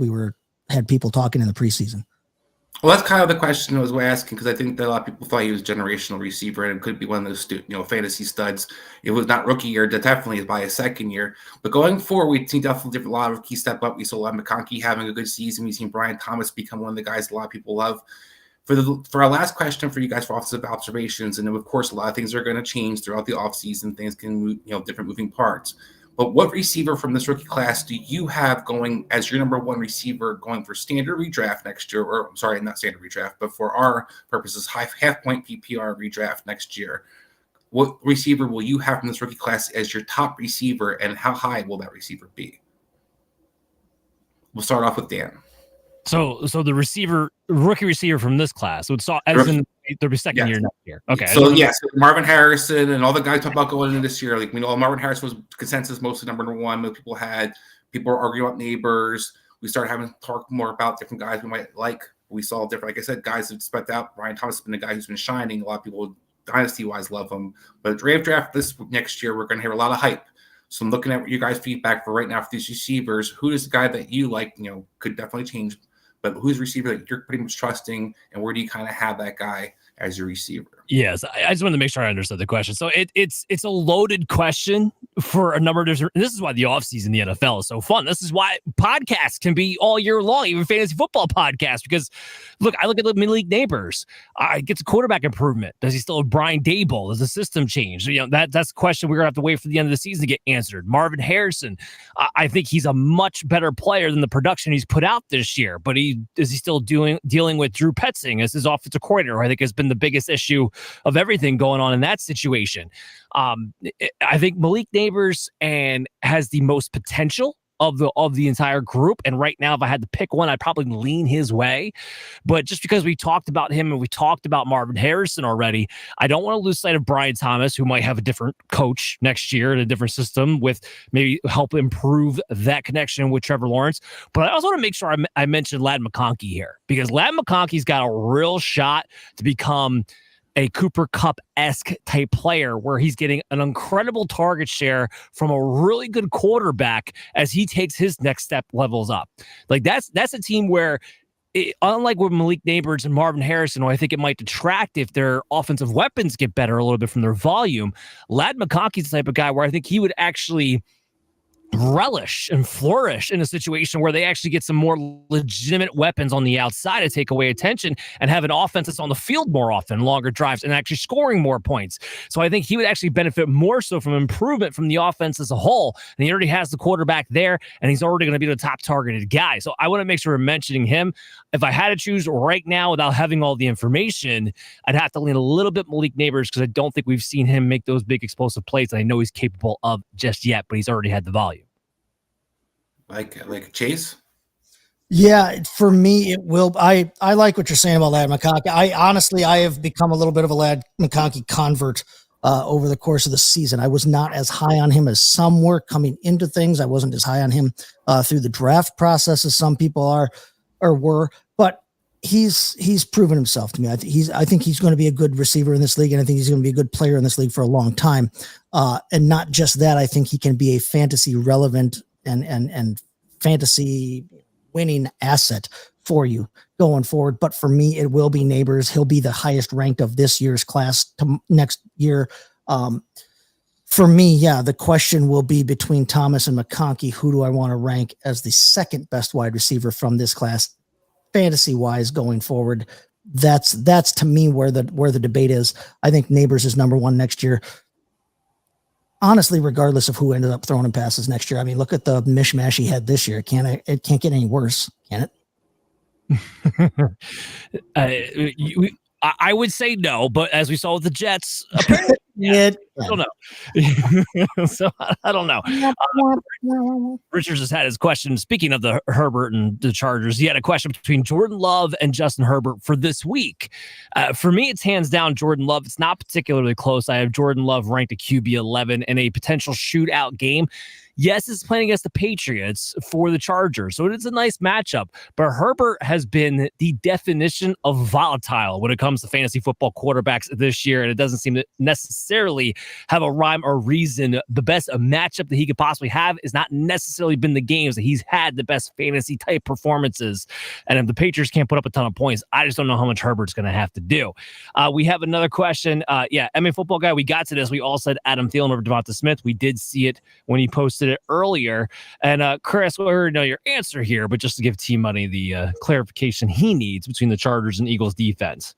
had people talking in the preseason. Well, that's kind of the question I was asking, because I think that a lot of people thought he was a generational receiver and could be one of those fantasy studs. It was not rookie year, definitely by his second year. But going forward, we've seen definitely a lot of key step up. We saw McConkey having a good season. We've seen Brian Thomas become one of the guys a lot of people love. For our last question for you guys for offensive observations, and of course, a lot of things are going to change throughout the offseason. Things can move, different moving parts. But what receiver from this rookie class do you have going as your number 1 receiver going for standard redraft next year? Or I'm sorry, not standard redraft, but for our purposes, half point PPR redraft next year. What receiver will you have from this rookie class as your top receiver, and how high will that receiver be? We'll start off with Dan. So the rookie receiver from this class would start as in their second year next year. Okay. So Marvin Harrison and all the guys talk about going into this year. Like, we know Marvin Harrison was consensus mostly number 1. Most people were arguing about Neighbors. We started having to talk more about different guys we might like. We saw different, like I said, guys that spent out. Brian Thomas has been a guy who's been shining. A lot of people dynasty wise love him. But draft this next year, we're going to hear a lot of hype. So I'm looking at what you guys' feedback for right now for these receivers. Who is the guy that you like? Could definitely change but who's a receiver that you're pretty much trusting, and where do you kind of have that guy as your receiver? Yes, I just wanted to make sure I understood the question. So it's a loaded question for a number of different. And this is why the offseason in the NFL is so fun. This is why podcasts can be all year long, even fantasy football podcasts. Because look, I look at the mid-league neighbors. Gets a quarterback improvement. Does he still have Brian Dable? Does the system change? That's a question we're gonna have to wait for the end of the season to get answered. Marvin Harrison, I think he's a much better player than the production he's put out this year. But is he still dealing with Drew Petzing as his offensive coordinator? Who I think has been the biggest issue of everything going on in that situation. I think Malik Neighbors has the most potential of the entire group. And right now, if I had to pick one, I'd probably lean his way. But just because we talked about him and we talked about Marvin Harrison already, I don't want to lose sight of Brian Thomas, who might have a different coach next year in a different system with maybe help improve that connection with Trevor Lawrence. But I also want to make sure I mentioned Ladd McConkey here, because Ladd McConkey's got a real shot to become a Cooper Kupp-esque type player where he's getting an incredible target share from a really good quarterback as he takes his next step levels up. Like that's a team where unlike with Malik Neighbors and Marvin Harrison, who I think it might detract if their offensive weapons get better a little bit from their volume, Ladd McConkey's the type of guy where I think he would actually relish and flourish in a situation where they actually get some more legitimate weapons on the outside to take away attention and have an offense that's on the field more often, longer drives, and actually scoring more points. So I think he would actually benefit more so from improvement from the offense as a whole. And he already has the quarterback there, and he's already going to be the top targeted guy. So I want to make sure we're mentioning him. If I had to choose right now without having all the information, I'd have to lean a little bit Malik Neighbors because I don't think we've seen him make those big explosive plays that I know he's capable of just yet, but he's already had the volume. Like Chase? Yeah, for me, it will. I like what you're saying about Ladd McConkey. I have become a little bit of a Ladd McConkey convert over the course of the season. I was not as high on him as some were coming into things. I wasn't as high on him through the draft process as some people are or were, but he's proven himself to me. I think he's going to be a good receiver in this league, and I think he's going to be a good player in this league for a long time. And not just that, I think he can be a fantasy relevant and fantasy winning asset for you going forward. But for me, it will be Neighbors. He'll be the highest ranked of this year's class to next year. For me, yeah, the question will be between Thomas and McConkey. Who do I want to rank as the second best wide receiver from this class, fantasy wise, going forward? That's to me where the debate is. I think Neighbors is number one next year. Honestly, regardless of who ended up throwing him passes next year. I mean, look at the mishmash he had this year. It can't get any worse, can it? I would say no, but as we saw with the Jets, apparently, I don't know. So I don't know. Richards has had his question. Speaking of the Herbert and the Chargers, he had a question between Jordan Love and Justin Herbert for this week. For me, it's hands down Jordan Love. It's not particularly close. I have Jordan Love ranked at QB 11 in a potential shootout game. Yes, it's playing against the Patriots for the Chargers, so it's a nice matchup. But Herbert has been the definition of volatile when it comes to fantasy football quarterbacks this year, and it doesn't seem to necessarily have a rhyme or reason. The best matchup that he could possibly have is not necessarily been the games that he's had the best fantasy type performances. And if the Patriots can't put up a ton of points, I just don't know how much Herbert's going to have to do. We have another question. MA Football Guy, we got to this. We all said Adam Thielen over Devonta Smith. We did see it when he posted it earlier. And Chris, we already know your answer here, but just to give T Money the clarification he needs between the Chargers and Eagles defense.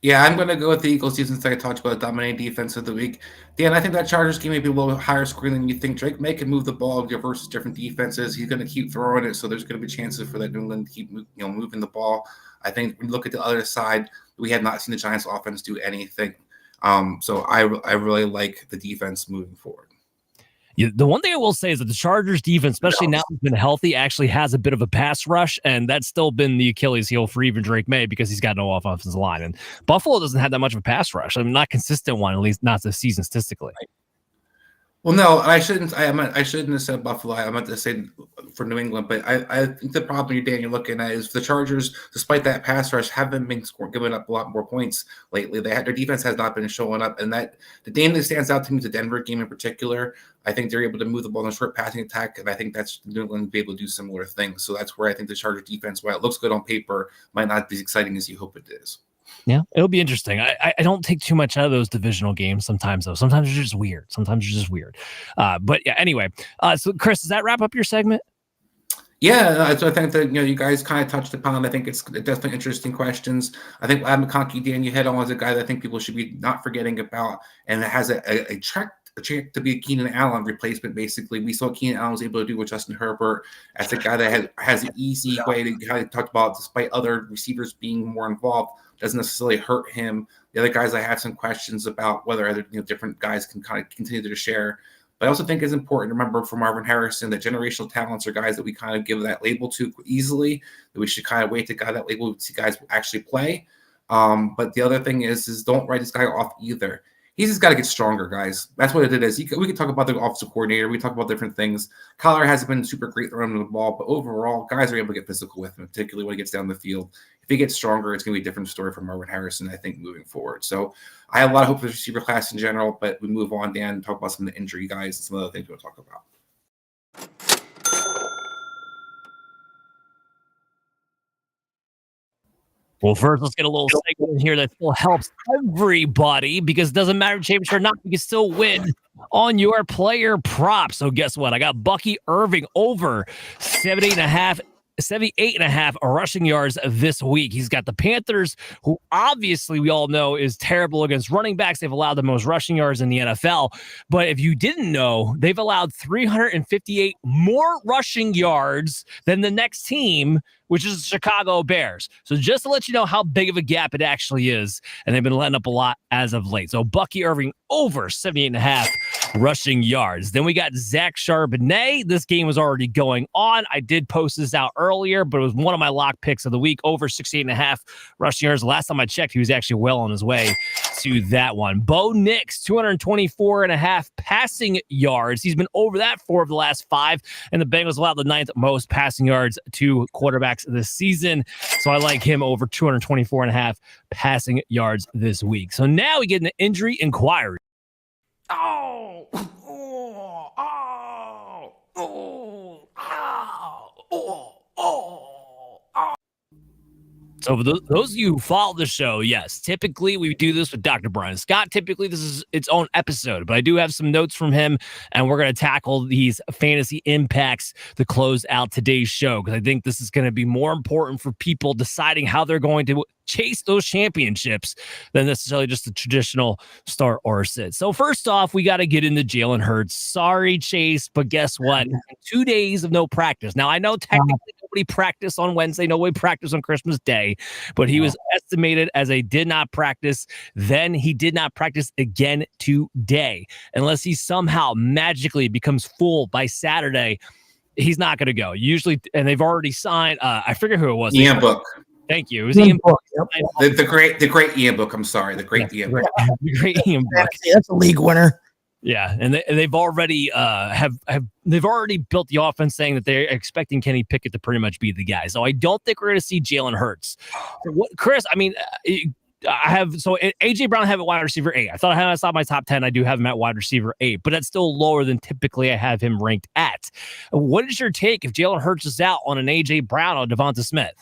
Yeah, I'm going to go with the Eagles defense. I talked about dominating defense of the week. Dan, I think that Chargers game may be a little higher scoring than you think. Drake May can move the ball versus different defenses. He's going to keep throwing it, so there's going to be chances for that New England to keep moving the ball. I think when you look at the other side, we have not seen the Giants offense do anything. So I really like the defense moving forward. Yeah, the one thing I will say is that the Chargers defense, especially now he's been healthy, actually has a bit of a pass rush, and that's still been the Achilles heel for even Drake May because he's got no offensive line. And Buffalo doesn't have that much of a pass rush. I mean, not consistent one, at least not this season statistically. Well, no, I shouldn't. I shouldn't have said Buffalo. I meant to say for New England. But I think the problem you're looking at is the Chargers, despite that pass rush, haven't been giving up a lot more points lately. Their defense has not been showing up, and that the game that stands out to me is the Denver game in particular. I think they're able to move the ball in a short passing attack, and I think that's New England will be able to do similar things. So that's where I think the Chargers defense, while it looks good on paper, might not be as exciting as you hope it is. Yeah, it'll be interesting. I don't take too much out of those divisional games sometimes, though. Sometimes they're just weird. But yeah, anyway. So, Chris, does that wrap up your segment? Yeah, so I think that you guys kind of touched upon. I think it's definitely interesting questions. I think Lad McConkey, Dan, you hit on as a guy that I think people should be not forgetting about, and it has a chance to be a Keenan Allen replacement. Basically, we saw Keenan Allen was able to do with Justin Herbert as a guy that has an easy way to kind of talk about, despite other receivers being more involved. Doesn't necessarily hurt him. The other guys I have some questions about whether other different guys can kind of continue to share. But I also think it's important to remember for Marvin Harrison that generational talents are guys that we kind of give that label to easily, that we should kind of wait to guy that label to see guys actually play. But the other thing is don't write this guy off either. He's just got to get stronger, guys. That's what it is. We can talk about the offensive coordinator. We talk about different things. Kyler hasn't been super great throwing the ball, but overall, guys are able to get physical with him, particularly when he gets down the field. If he gets stronger, it's going to be a different story for Marvin Harrison, I think, moving forward. So I have a lot of hope for the receiver class in general, but we move on, Dan, and talk about some of the injury guys and some other things we'll talk about. Well, first, let's get a little segment in here that still helps everybody because it doesn't matter championship or not, you can still win on your player props. So guess what? I got Bucky Irving over 78.5 rushing yards this week. He's got the Panthers, who obviously we all know is terrible against running backs. They've allowed the most rushing yards in the NFL. But if you didn't know, they've allowed 358 more rushing yards than the next team, which is the Chicago Bears. So just to let you know how big of a gap it actually is, and they've been letting up a lot as of late. So Bucky Irving over 78.5 rushing yards. Then we got Zach Charbonnet. This game was already going on. I did post this out earlier, but it was one of my lock picks of the week, over 68.5 rushing yards. Last time I checked, he was actually well on his way to that one. Bo Nix, 224.5 passing yards. He's been over that 4 of the last 5, and the Bengals allowed the 9th most passing yards to quarterbacks this season. So I like him over 224.5 passing yards this week. So now we get an injury inquiry. So for those of you who follow the show, yes, typically we do this with Dr. Brian Scott. Typically this is its own episode, but I do have some notes from him, and we're going to tackle these fantasy impacts to close out today's show, because I think this is going to be more important for people deciding how they're going to chase those championships than necessarily just the traditional start or sit. So first off, we got to get into Jalen Hurts. Sorry, Chase, but guess what? 2 days of no practice. Now, I know technically nobody practiced on Wednesday, nobody practiced on Christmas Day, but he was estimated as a did not practice. Then he did not practice again today. Unless he somehow magically becomes full by Saturday, he's not going to go. Usually, and they've already signed, I forget who it was. Ian Book. Thank you. It was Ian Book. Yep. The great Ian Book. I'm sorry. The great Ian Book. The great Ian Book. That's a league winner. Yeah, and they've already they've already built the offense saying that they're expecting Kenny Pickett to pretty much be the guy. So I don't think we're going to see Jalen Hurts. Chris, I mean, I have AJ Brown I have at wide receiver 8. I thought I saw my top 10. I do have him at wide receiver 8, but that's still lower than typically I have him ranked at. What is your take if Jalen Hurts is out on an AJ Brown or Devonta Smith?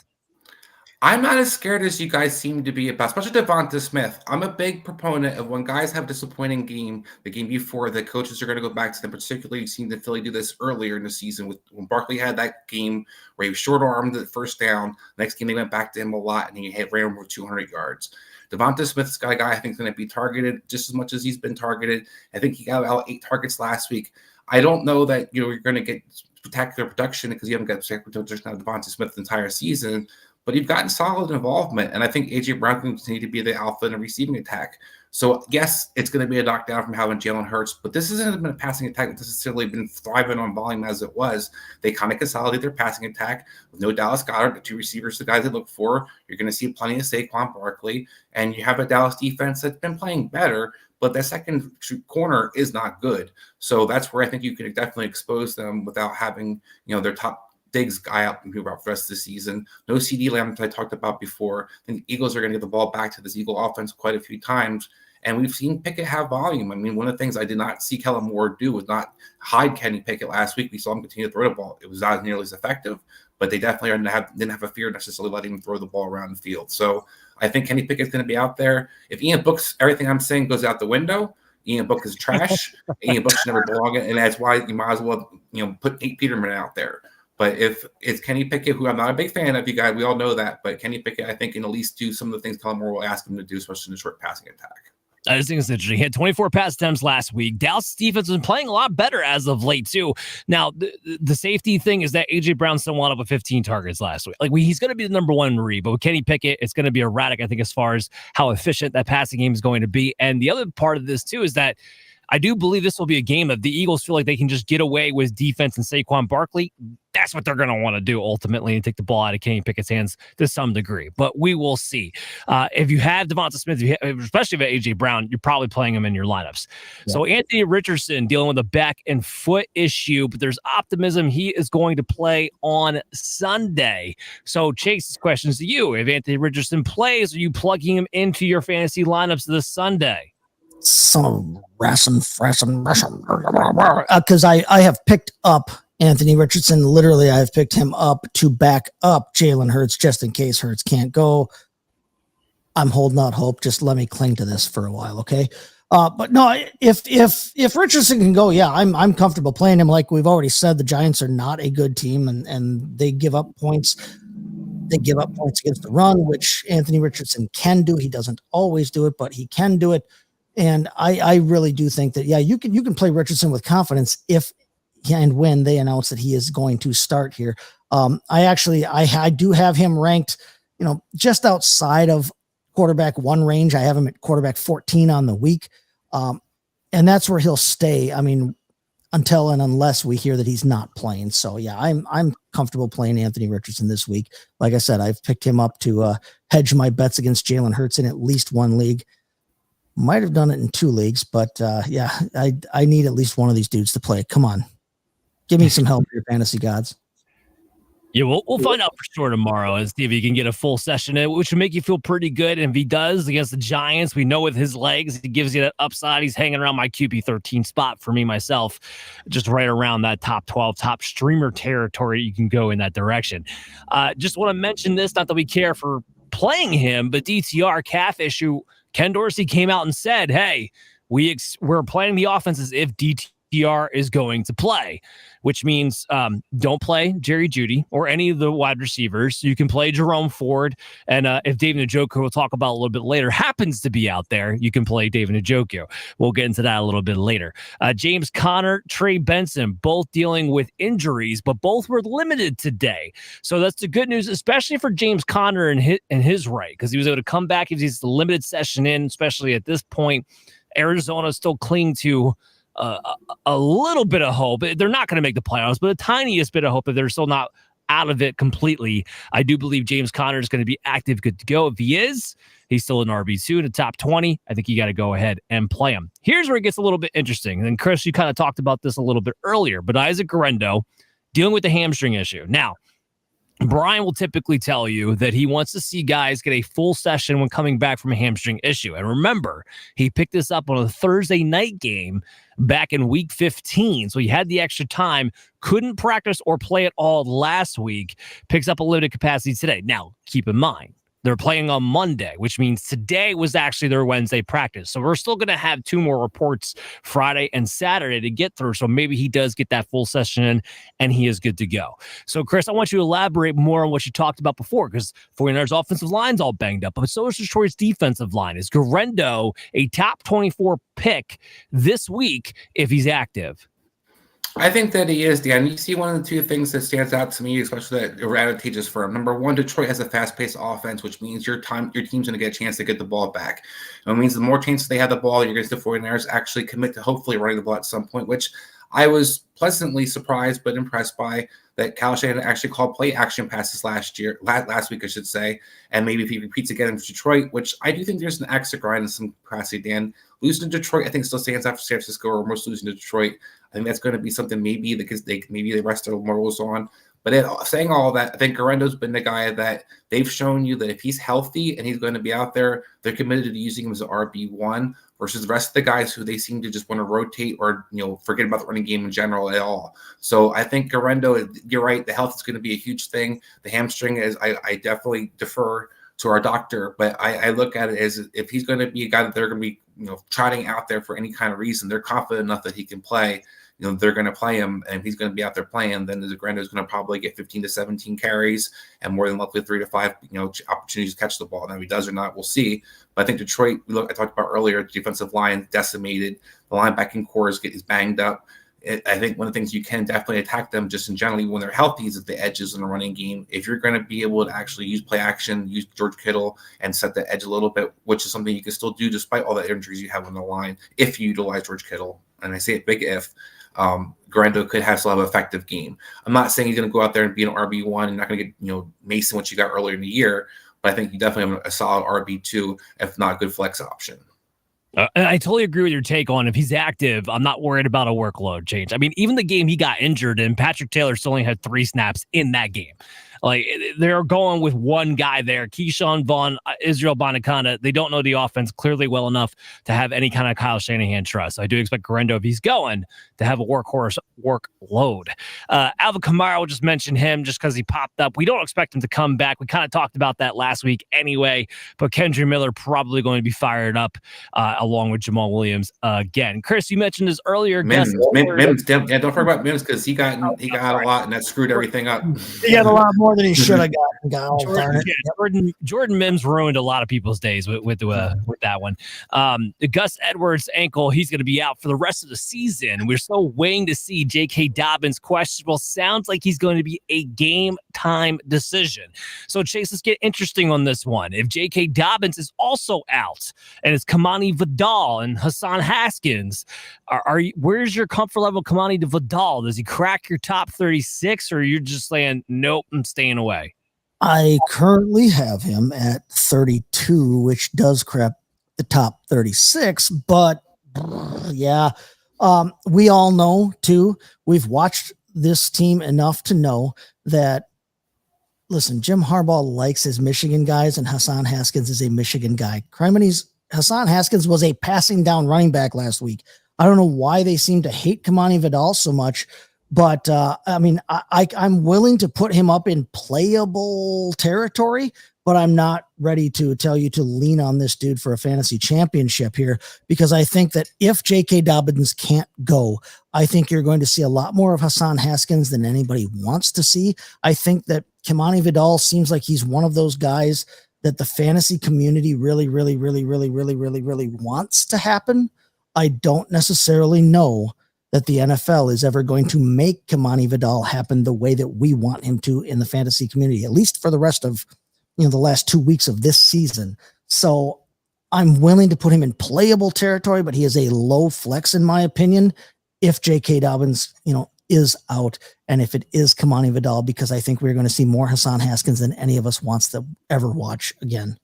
I'm not as scared as you guys seem to be about, especially Devonta Smith. I'm a big proponent of when guys have disappointing game, the game before, the coaches are going to go back to them. Particularly, you've seen the Philly do this earlier in the season when Barkley had that game where he was short-armed the first down. Next game, they went back to him a lot, and he ran over 200 yards. Devonta Smith's got a guy I think is going to be targeted just as much as he's been targeted. I think he got about 8 targets last week. I don't know that you're going to get spectacular production because you haven't got spectacular production out of Devonta Smith the entire season. But you've gotten solid involvement, and I think A.J. Brown can continue to be the alpha in a receiving attack. So, yes, it's going to be a knockdown from having Jalen Hurts, but this hasn't been a passing attack that's necessarily been thriving on volume as it was. They kind of consolidate their passing attack with no Dallas Goedert, the 2 receivers, the guys they look for. You're going to see plenty of Saquon Barkley, and you have a Dallas defense that's been playing better, but that second corner is not good. So that's where I think you can definitely expose them without having, their top Diggs guy out and for the rest of the season. No CD Lamb, I talked about before. I think the Eagles are going to get the ball back to this Eagle offense quite a few times. And we've seen Pickett have volume. I mean, one of the things I did not see Kellen Moore do was not hide Kenny Pickett last week. We saw him continue to throw the ball. It was not nearly as effective, but they definitely didn't have a fear necessarily letting him throw the ball around the field. So I think Kenny Pickett's going to be out there. If Ian Book's everything I'm saying goes out the window, Ian Book is trash. Ian Book should never belong in, and that's why you might as well put Nate Peterman out there. But if it's Kenny Pickett, who I'm not a big fan of, you guys, we all know that. But Kenny Pickett, I think, can at least do some of the things Kellen Moore will ask him to do, especially in the short passing attack. I just think it's interesting. He had 24 pass attempts last week. Dallas' defense has been playing a lot better as of late, too. Now, the safety thing is that A.J. Brown still wound up with 15 targets last week. He's going to be the number one read, but with Kenny Pickett, it's going to be erratic, I think, as far as how efficient that passing game is going to be. And the other part of this, too, is that I do believe this will be a game that the Eagles feel like they can just get away with defense and Saquon Barkley. That's what they're going to want to do ultimately, and take the ball out of Kenny Pickett's hands to some degree. But we will see. If you have Devonta Smith, especially if you have A.J. Brown, you're probably playing him in your lineups. Yeah. So Anthony Richardson dealing with a back and foot issue, but there's optimism he is going to play on Sunday. So Chase's questions to you. If Anthony Richardson plays, are you plugging him into your fantasy lineups this Sunday? Son of because I have picked up Anthony Richardson. Literally, I have picked him up to back up Jalen Hurts just in case Hurts can't go. I'm holding out hope. Just let me cling to this for a while, okay? But no, if Richardson can go, yeah, I'm comfortable playing him. Like we've already said, the Giants are not a good team, and they give up points. They give up points against the run, which Anthony Richardson can do. He doesn't always do it, but he can do it. And I really do think that, yeah, you can play Richardson with confidence if and when they announce that he is going to start here. I do have him ranked, just outside of quarterback 1 range. I have him at quarterback 14 on the week. And that's where he'll stay. I mean, until and unless we hear that he's not playing. So yeah, I'm comfortable playing Anthony Richardson this week. Like I said, I've picked him up to hedge my bets against Jalen Hurts in at least one league. Might have done it in 2 leagues, but yeah, I need at least one of these dudes to play. Come on. Give me some help, your fantasy gods. Yeah, we'll find out for sure tomorrow and see if he can get a full session in, which would make you feel pretty good. And if he does against the Giants, we know with his legs, he gives you that upside. He's hanging around my QB 13 spot for me, myself, just right around that top 12, top streamer territory. You can go in that direction. Just want to mention this, not that we care for playing him, but DTR calf issue. Ken Dorsey came out and said, hey, we're planning the offense as if DTR is going to play, which means don't play Jerry Jeudy or any of the wide receivers. You can play Jerome Ford. And if David Njoku, we'll talk about a little bit later, happens to be out there, you can play David Njoku. We'll get into that a little bit later. James Conner, Trey Benson, both dealing with injuries, but both were limited today. So that's the good news, especially for James Conner in his right, because he was able to come back. He's a limited session in, especially at this point. Arizona still cling to a little bit of hope. They're not going to make the playoffs, but the tiniest bit of hope that they're still not out of it completely. I do believe James Conner is going to be active, good to go. If he is, he's still an RB2 in the top 20. I think you got to go ahead and play him. Here's where it gets a little bit interesting. And Chris, you kind of talked about this a little bit earlier, but Isaac Guerendo dealing with the hamstring issue. Now, Brian will typically tell you that he wants to see guys get a full session when coming back from a hamstring issue. And remember, he picked this up on a Thursday night game back in week 15. So he had the extra time, couldn't practice or play at all last week, picks up a limited capacity today. Now, keep in mind, they're playing on Monday, which means today was actually their Wednesday practice. So we're still going to have 2 more reports Friday and Saturday to get through. So maybe he does get that full session in and he is good to go. So Chris, I want you to elaborate more on what you talked about before, because 49ers offensive line's all banged up, but so is Detroit's defensive line. Is Guerendo a top 24 pick this week if he's active? I think that he is, Dan. You see one of the 2 things that stands out to me, especially that are advantageous for him. Number 1, Detroit has a fast-paced offense, which means your team's going to get a chance to get the ball back. It means the more chances they have the ball, you're going to see the 49ers actually commit to hopefully running the ball at some point, which I was pleasantly surprised but impressed by that Kyle Shanahan actually called play action passes last week, I should say. And maybe if he repeats again in Detroit, which I do think there's an axe to grind in some capacity, Dan. Losing to Detroit, I think still stands after San Francisco, or almost losing to Detroit. I think that's going to be something maybe they rest their morals on. But saying all that, I think Garendo's been the guy that they've shown you that if he's healthy and he's going to be out there, they're committed to using him as an RB1 versus the rest of the guys who they seem to just want to rotate or, forget about the running game in general at all. So I think Garendo, you're right, the health is going to be a huge thing. The hamstring is, I definitely defer to our doctor, but I look at it as if he's going to be a guy that they're going to be, trotting out there for any kind of reason, they're confident enough that he can play. They're going to play him, and he's going to be out there playing. Then Zagrando is going to probably get 15 to 17 carries and more than likely 3 to 5, opportunities to catch the ball. Now, if he does or not, we'll see. But I think Detroit, I talked about earlier, the defensive line decimated. The linebacking core is banged up. I think one of the things you can definitely attack them just in generally when they're healthy is at the edges in the running game. If you're going to be able to actually use play action, use George Kittle and set the edge a little bit, which is something you can still do despite all the injuries you have on the line if you utilize George Kittle. And I say it big if. Garendo could still have an effective game. I'm not saying he's going to go out there and be an RB1 and not going to get, Mason, what you got earlier in the year, but I think you definitely have a solid RB2, if not a good flex option. And I totally agree with your take on if he's active, I'm not worried about a workload change. I mean, even the game he got injured in, Patrick Taylor still only had 3 snaps in that game. Like, they're going with one guy there, Keyshawn Vaughn, Israel Bonacana. They don't know the offense clearly well enough to have any kind of Kyle Shanahan trust. So I do expect Garendo, if he's going, to have a workhorse workload. Alvin Kamara, we'll just mention him just because he popped up. We don't expect him to come back. We kind of talked about that last week anyway, but Kendry Miller probably going to be fired up along with Jamal Williams again. Chris, you mentioned this earlier. Mims, don't forget about Mims because he got a lot and that screwed everything up. He got a lot more than he should have gotten. Jordan Mims ruined a lot of people's days with that one. Gus Edwards' ankle, he's going to be out for the rest of the season. We're still waiting to see J.K. Dobbins questionable. Sounds like he's going to be a game time decision. So Chase, let's get interesting on this one. If J.K. Dobbins is also out and it's Kamani Vidal and Hassan Haskins, where's your comfort level Kamani Vidal? Does he crack your top 36 or you're just saying, nope, I'm staying away? I currently have him at 32, which does crap the top 36, but yeah, we all know too, we've watched this team enough to know that, listen, Jim Harbaugh likes his Michigan guys and Hassan Haskins is a Michigan guy. Hassan Haskins was a passing down running back last week. I don't know why they seem to hate Kamani Vidal so much, but I mean, I'm willing to put him up in playable territory, but I'm not ready to tell you to lean on this dude for a fantasy championship here, because I think that if J.K. Dobbins can't go, I think you're going to see a lot more of Hassan Haskins than anybody wants to see. I think that Kamani Vidal seems like he's one of those guys that the fantasy community really wants to happen. I don't necessarily know that the NFL is ever going to make Kamani Vidal happen the way that we want him to in the fantasy community, at least for the rest of the last 2 weeks of this season. So I'm willing to put him in playable territory, but he is a low flex in my opinion if J.K. Dobbins, is out and if it is Kamani Vidal, because I think we're going to see more Hassan Haskins than any of us wants to ever watch again.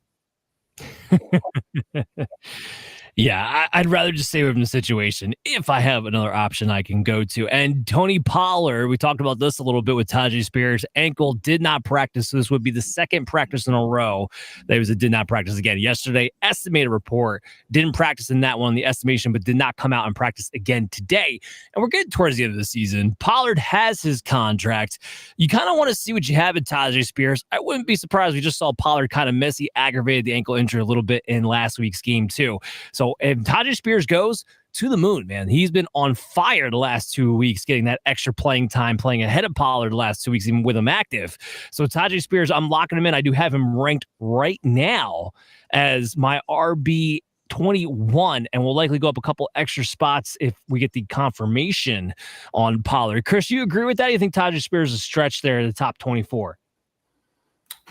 Yeah, I'd rather just stay away from the situation if I have another option I can go to. And Tony Pollard, we talked about this a little bit with Tajay Spears. Ankle did not practice. So this would be the second practice in a row that did not practice again. Yesterday, estimated report, didn't practice in that one, the estimation, but did not come out and practice again today. And we're getting towards the end of the season. Pollard has his contract. You kind of want to see what you have in Tajay Spears. I wouldn't be surprised. We just saw Pollard kind of miss. He aggravated the ankle injury a little bit in last week's game too. So if Tajay Spears goes, to the moon, man. He's been on fire the last 2 weeks, getting that extra playing time, playing ahead of Pollard the last 2 weeks, even with him active. So Tajay Spears, I'm locking him in. I do have him ranked right now as my RB 21, and we'll likely go up a couple extra spots if we get the confirmation on Pollard. Chris, you agree with that? You think Tajay Spears is stretched there at the top 24?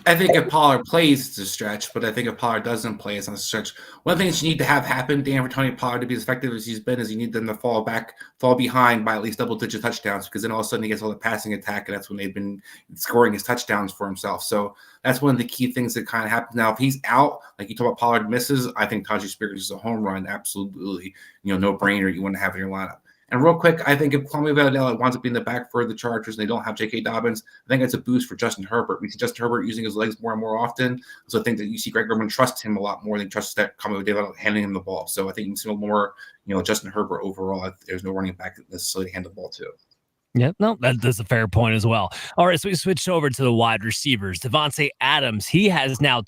I think if Pollard plays, it's a stretch, but I think if Pollard doesn't play, it's not a stretch. One of the things you need to have happen, Dan, for Tony Pollard to be as effective as he's been, is you need them to fall behind by at least double-digit touchdowns, because then all of a sudden he gets all the passing attack, and that's when they've been scoring his touchdowns for himself. So that's one of the key things that kind of happens. Now, if he's out, like you talk about Pollard misses, I think Tajee Spears is a home run, absolutely, no-brainer you want to have in your lineup. And real quick, I think if Kwame Vanderbilt winds up being the back for the Chargers and they don't have J.K. Dobbins, I think it's a boost for Justin Herbert. We see Justin Herbert using his legs more and more often. So I think that you see Greg Roman trust him a lot more than he trusts that Kwame Vanderbilt handing him the ball. So I think you can see more, Justin Herbert overall. There's no running back necessarily to hand the ball to. Yeah, no, that's a fair point as well. All right, so we switched over to the wide receivers. Devontae Adams, he has now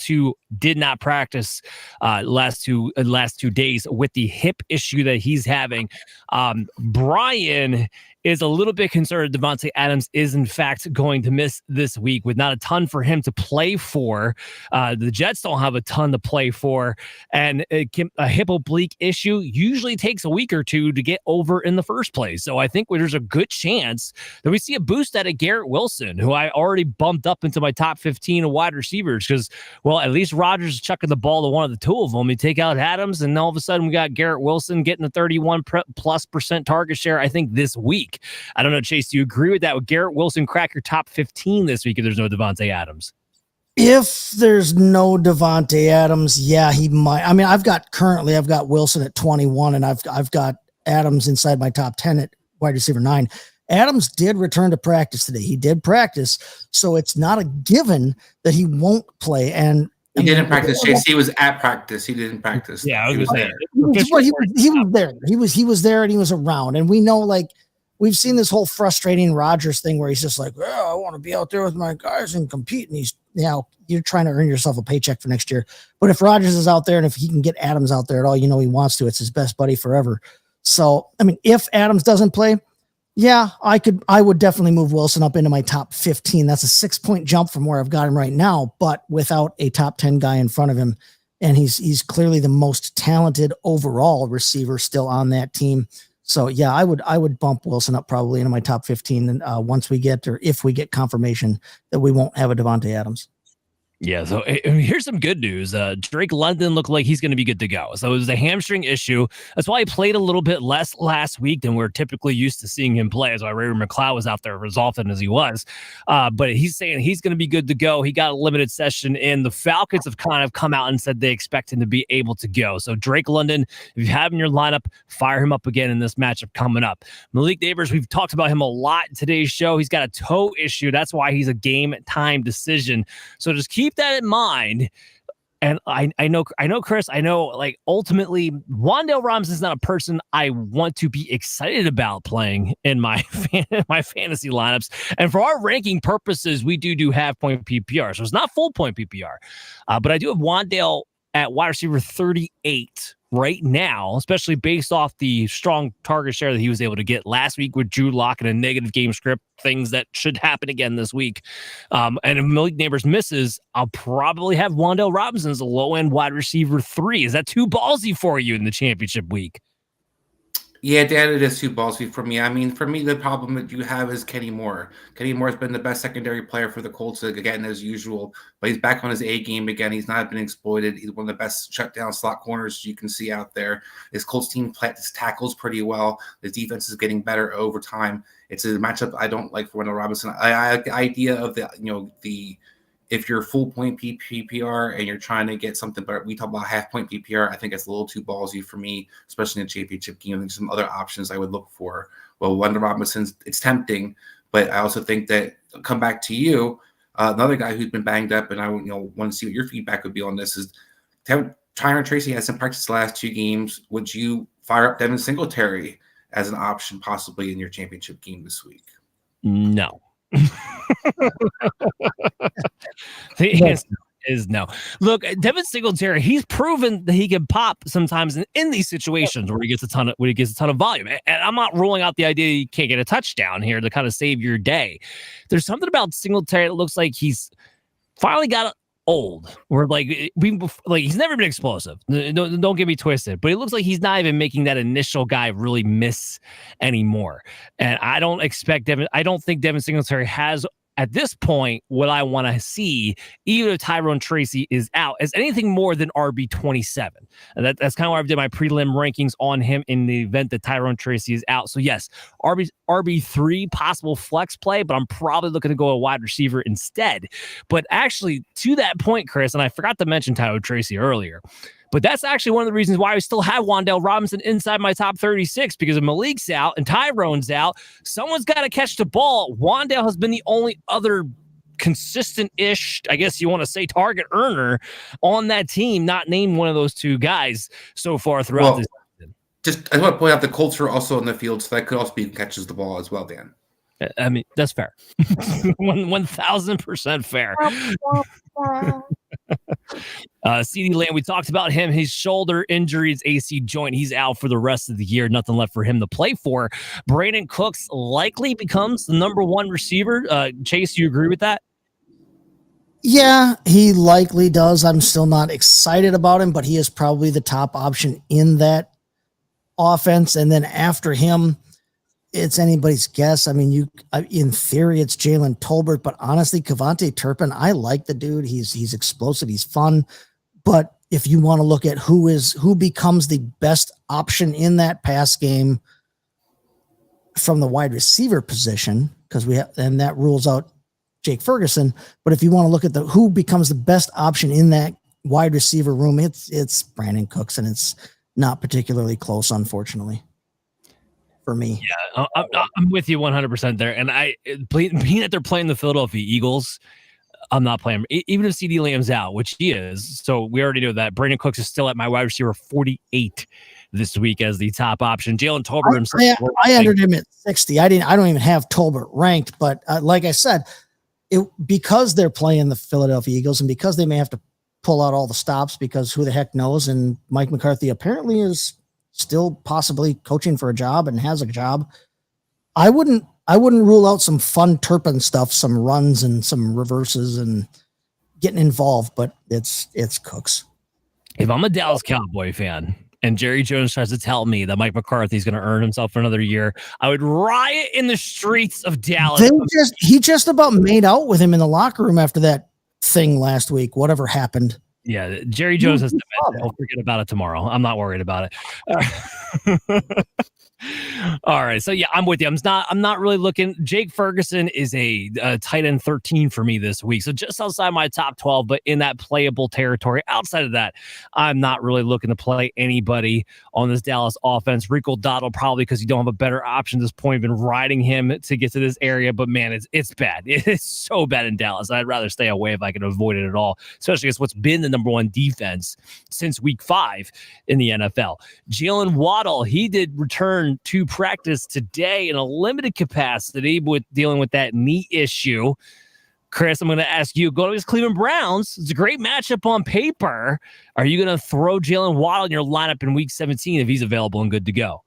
did not practice last two days with the hip issue that he's having. Brian is a little bit concerned Devontae Adams is in fact going to miss this week with not a ton for him to play for. The Jets don't have a ton to play for, and a hip oblique issue usually takes a week or two to get over in the first place. So I think there's a good chance that we see a boost out of Garrett Wilson, who I already bumped up into my top 15 of wide receivers because, well, at least Rodgers is chucking the ball to one of the two of them. You take out Adams, and all of a sudden we got Garrett Wilson getting the 31+% target share, I think, this week. I don't know, Chase, do you agree with that? Would Garrett Wilson crack your top 15 this week if there's no Devontae Adams? If there's no Devontae Adams, yeah, he might. I mean, I've got Wilson at 21, and I've got Adams inside my top 10 at wide receiver 9. Adams did return to practice today. He did practice, so it's not a given that he won't play. And he didn't practice. Chase, he was at practice. He didn't practice. Yeah, he was there. He was there. He was there, and he was around. And we know, we've seen this whole frustrating Rodgers thing where he's just like, I want to be out there with my guys and compete. And he's, you're trying to earn yourself a paycheck for next year. But if Rodgers is out there and if he can get Adams out there at all, he wants to. It's his best buddy forever. So, I mean, if Adams doesn't play, yeah, I would definitely move Wilson up into my top 15. That's a 6-point jump from where I've got him right now, but without a top 10 guy in front of him. And he's clearly the most talented overall receiver still on that team. So yeah, I would bump Wilson up probably into my top 15 once if we get confirmation that we won't have a Devontae Adams. Yeah, so here's some good news. Drake London looked like he's going to be good to go. So it was a hamstring issue. That's why he played a little bit less last week than we're typically used to seeing him play. That's why Ray McLeod was out there as often as he was. But he's saying he's going to be good to go. He got a limited session in. The Falcons have kind of come out and said they expect him to be able to go. So Drake London, if you have him in your lineup, fire him up again in this matchup coming up. Malik Neighbors, we've talked about him a lot in today's show. He's got a toe issue. That's why he's a game time decision. So just keep that in mind. And I know, Chris, ultimately Wan'Dale Robinson is not a person I want to be excited about playing in my fantasy lineups. And for our ranking purposes, we do half point PPR. So it's not full point PPR. But I do have Wan'Dale at wide receiver 38 right now, especially based off the strong target share that he was able to get last week with Drew Lock and a negative game script, things that should happen again this week. And if Malik Neighbors misses, I'll probably have Wan'Dale Robinson as a low-end wide receiver 3. Is that too ballsy for you in the championship week? Yeah, Dan, it is too ballsy for me. I mean, for me, the problem that you have is Kenny Moore. Kenny Moore has been the best secondary player for the Colts again, as usual, but he's back on his A game again. He's not been exploited. He's one of the best shutdown slot corners you can see out there. His Colts team tackles pretty well. His defense is getting better over time. It's a matchup I don't like for Wan'Dale Robinson. I like the idea of if you're full point PPR and you're trying to get something, but we talk about half point PPR, I think it's a little too ballsy for me, especially in a championship game. There's some other options I would look for. Well, Wan'Dale Robinson, it's tempting, but I also think that come back to you, another guy who's been banged up, and I want to see what your feedback would be on this is Tyron Tracy has some practice the last 2 games. Would you fire up Devin Singletary as an option possibly in your championship game this week? No. The answer is no. Look, Devin Singletary, he's proven that he can pop sometimes in these situations where he gets a ton of volume. And I'm not ruling out the idea you can't get a touchdown here to kind of save your day. There's something about Singletary that looks like he's finally got old. Or he's never been explosive. Don't get me twisted, but it looks like he's not even making that initial guy really miss anymore. And I don't think Devin Singletary has at this point, what I want to see, even if Tyrone Tracy is out, is anything more than RB27. And that's kind of why I did my prelim rankings on him in the event that Tyrone Tracy is out. So yes, RB3 possible flex play, but I'm probably looking to go a wide receiver instead. But actually, to that point, Chris, and I forgot to mention Tyrone Tracy earlier, but that's actually one of the reasons why I still have Wan'Dale Robinson inside my top 36, because if Malik's out and Tyrone's out, someone's got to catch the ball. Wan'Dale has been the only other consistent-ish, I guess you want to say, target earner on that team, not named one of those two guys so far throughout this season. Just, I want to point out the Colts are also in the field, so that could also be who catches the ball as well, Dan. I mean, that's fair. 1,000% fair. CeeDee Lamb, we talked about him, his shoulder injury, his AC joint. He's out for the rest of the year. Nothing left for him to play for. Brandon Cooks likely becomes the number one receiver. Chase, you agree with that? Yeah, he likely does. I'm still not excited about him, but he is probably the top option in that offense. And then after him, it's anybody's guess. I mean, in theory, it's Jalen Tolbert, but honestly, Kevontae Turpin, I like the dude. He's explosive. He's fun. But if you want to look at who becomes the best option in that pass game from the wide receiver position, because and that rules out Jake Ferguson. But if you want to look at who becomes the best option in that wide receiver room, it's Brandon Cooks, and it's not particularly close, unfortunately. For me. Yeah, I'm with you 100% there. And being that they're playing the Philadelphia Eagles, I'm not playing. Even if CeeDee Lamb's out, which he is, so we already know that. Brandon Cooks is still at my wide receiver 48 this week as the top option. Jalen Tolbert himself. I entered him at 60. I don't even have Tolbert ranked, but like I said, because they're playing the Philadelphia Eagles and because they may have to pull out all the stops, because who the heck knows, and Mike McCarthy apparently is still possibly coaching for a job and has a job. I wouldn't rule out some fun Turpin stuff, some runs and some reverses and getting involved, but it's Cooks. If I'm a Dallas Cowboy fan and Jerry Jones tries to tell me that Mike McCarthy is going to earn himself for another year, I would riot in the streets of Dallas. He just about made out with him in the locker room after that thing last week, whatever happened. Yeah, Jerry Jones has dementia. I'll forget about it tomorrow. I'm not worried about it. All right, so yeah, I'm with you. I'm not really looking. Jake Ferguson is a tight end 13 for me this week, so just outside my top 12, but in that playable territory. Outside of that, I'm not really looking to play anybody on this Dallas offense. Rico Dottle probably because you don't have a better option at this point. Been riding him to get to this area, but man, it's bad. It's so bad in Dallas. I'd rather stay away if I can avoid it at all, especially against what's been the number one defense since week 5 in the NFL. Jalen Waddle, he did return to practice today in a limited capacity with dealing with that knee issue. Chris, I'm going to ask you, go to his Cleveland Browns. It's a great matchup on paper. Are you going to throw Jalen Waddle in your lineup in week 17 if he's available and good to go?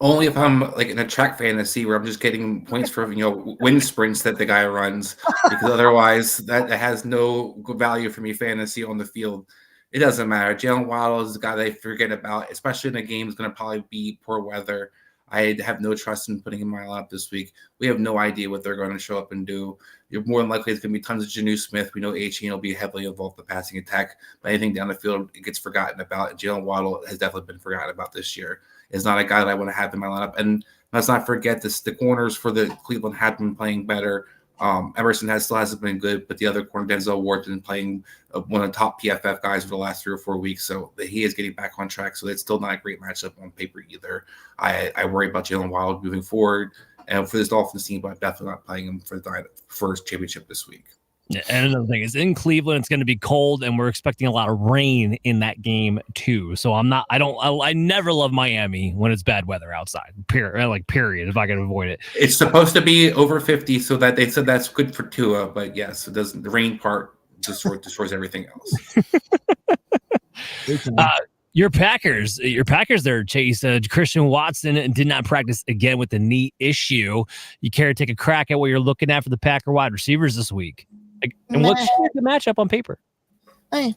Only if I'm like in a track fantasy where I'm just getting points for wind sprints that the guy runs, because otherwise that has no value for me fantasy on the field. It doesn't matter. Jalen Waddle is the guy they forget about, especially in a game that's going to probably be poor weather. I have no trust in putting him in my lineup this week. We have no idea what they're going to show up and do. You're more than likely it's going to be tons of Janu Smith. We know H.E. will be heavily involved in the passing attack, but anything down the field, it gets forgotten about. And Jalen Waddle has definitely been forgotten about this year. Is not a guy that I want to have in my lineup. And let's not forget this: the corners for the Cleveland have been playing better. Emerson still hasn't been good, but the other corner, Denzel Ward, been playing one of the top PFF guys for the last 3 or 4 weeks. So he is getting back on track. So it's still not a great matchup on paper either. I worry about Jalen Waddle moving forward. And for this Dolphins team, but I'm definitely not playing him for the first championship this week. Yeah, and another thing is in Cleveland, it's going to be cold, and we're expecting a lot of rain in that game too. So I never love Miami when it's bad weather outside. Period. If I can avoid it, it's supposed to be over 50, so that they said that's good for Tua. But yes, it doesn't. The rain part destroys everything else. Your Packers there, Chase. Christian Watson did not practice again with the knee issue. You care to take a crack at what you're looking at for the Packer wide receivers this week? And what's the matchup on paper? I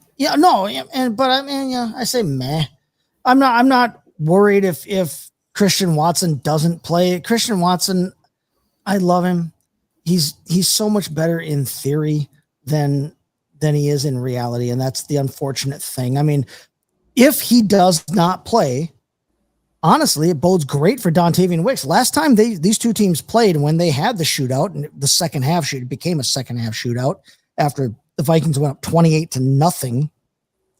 say meh. I'm not worried if Christian Watson doesn't play. Christian Watson, I love him. he's so much better in theory than he is in reality, and that's the unfortunate thing. I mean, if he does not play, honestly, it bodes great for Dontavian Wicks. Last time these two teams played, and when they had the shootout, and the second half it became a second half shootout after the Vikings went up 28-0.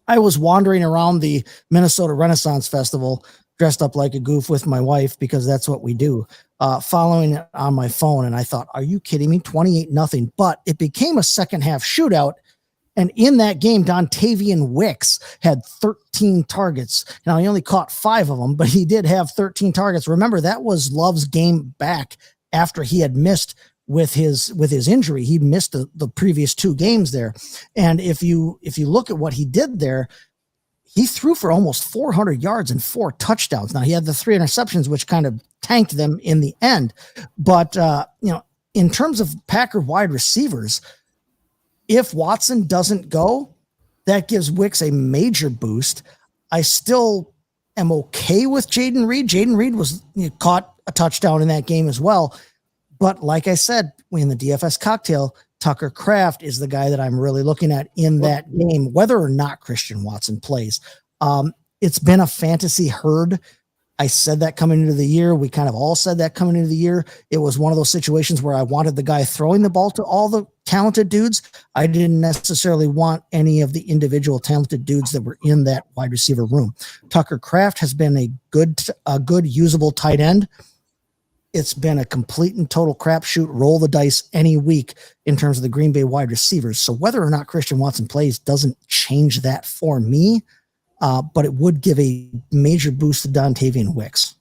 I was wandering around the Minnesota Renaissance Festival dressed up like a goof with my wife, because that's what we do, following it on my phone. And I thought, are you kidding me? 28-0. But it became a second half shootout. And in that game, Dontavian Wicks had 13 targets. Now, he only caught 5 of them, but he did have 13 targets. Remember, that was Love's game back after he had missed with his injury. He missed the previous 2 games there. And if you look at what he did there, he threw for almost 400 yards and 4 touchdowns. Now, he had the 3 interceptions, which kind of tanked them in the end. But, in terms of Packer wide receivers, if Watson doesn't go, that gives Wicks a major boost. I still am okay with Jaden Reed. Jaden Reed caught a touchdown in that game as well. But like I said, in the DFS cocktail, Tucker Kraft is the guy that I'm really looking at in that game, whether or not Christian Watson plays. It's been a fantasy herd. I said that coming into the year. We kind of all said that coming into the year. It was one of those situations where I wanted the guy throwing the ball to all the talented dudes. I didn't necessarily want any of the individual talented dudes that were in that wide receiver room. Tucker Kraft has been a good usable tight end. It's been a complete and total crapshoot, roll the dice any week in terms of the Green Bay wide receivers. So whether or not Christian Watson plays doesn't change that for me. But it would give a major boost to Dontavian Wicks.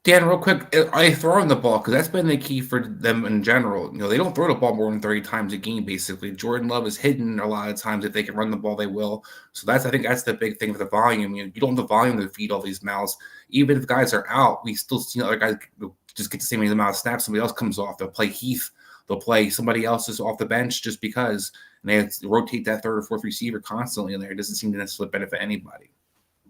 Dan, real quick, I throw in the ball because that's been the key for them in general. They don't throw the ball more than 30 times a game, basically. Jordan Love is hidden a lot of times. If they can run the ball, they will. So I think that's the big thing with the volume. You don't have the volume to feed all these mouths. Even if guys are out, we still see other guys just get the same amount of snaps. Somebody else comes off. They'll play Heath. They'll play somebody else is off the bench just because. And they have to rotate that third or fourth receiver constantly in there. It doesn't seem to necessarily benefit anybody.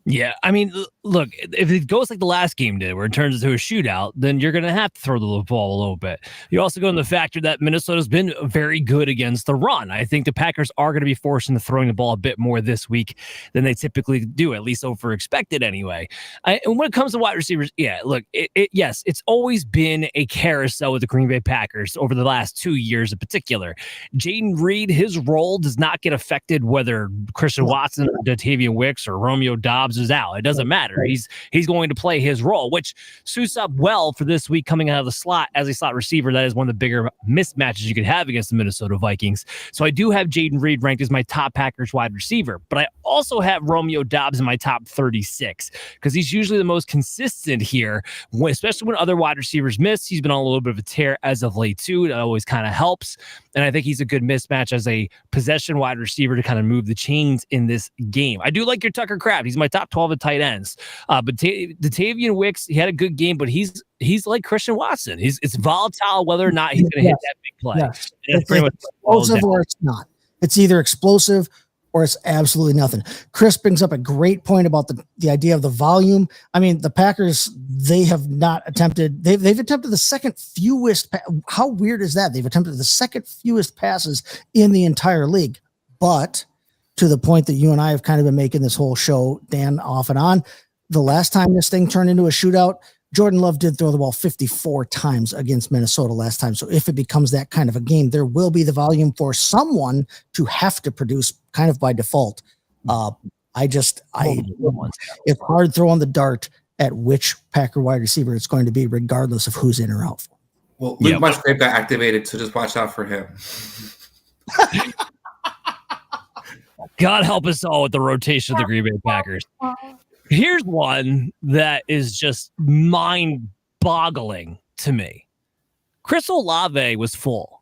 Yeah, I mean, look, if it goes like the last game did, where it turns into a shootout, then you're going to have to throw the ball a little bit. You also go in the factor that Minnesota's been very good against the run. I think the Packers are going to be forced into throwing the ball a bit more this week than they typically do, at least over expected anyway. And when it comes to wide receivers, yeah, look, yes, it's always been a carousel with the Green Bay Packers over the last 2 years in particular. Jaden Reed, his role does not get affected whether Christian Watson or Dontavian Wicks or Romeo Doubs is out. It doesn't matter. He's going to play his role, which suits up well for this week coming out of the slot as a slot receiver. That is one of the bigger mismatches you could have against the Minnesota Vikings. So I do have Jaden Reed ranked as my top Packers wide receiver, but I also have Romeo Doubs in my top 36 because he's usually the most consistent here, especially when other wide receivers miss. He's been on a little bit of a tear as of late too. That always kind of helps. And I think he's a good mismatch as a possession wide receiver to kind of move the chains in this game. I do like your Tucker Kraft. He's my top 12 at tight ends. But Dontavian Wicks, he had a good game, but he's like Christian Watson. It's volatile whether or not he's going to hit that big play. Yes. It's explosive or it's not. It's either explosive or it's absolutely nothing. Chris brings up a great point about the idea of the volume. I mean, the Packers, they have not attempted, they've attempted the second fewest. How weird is that? They've attempted the second fewest passes in the entire league. But to the point that you and I have kind of been making this whole show, Dan, off and on, the last time this thing turned into a shootout, Jordan Love did throw the ball 54 times against Minnesota last time. So if it becomes that kind of a game, there will be the volume for someone to have to produce kind of by default. It's hard throwing the dart at which Packer wide receiver it's going to be, regardless of who's in or out. Well, Luke Musgrave got activated, so just watch out for him. God help us all with the rotation of the Green Bay Packers. Here's one that is just mind-boggling to me. Chris Olave was full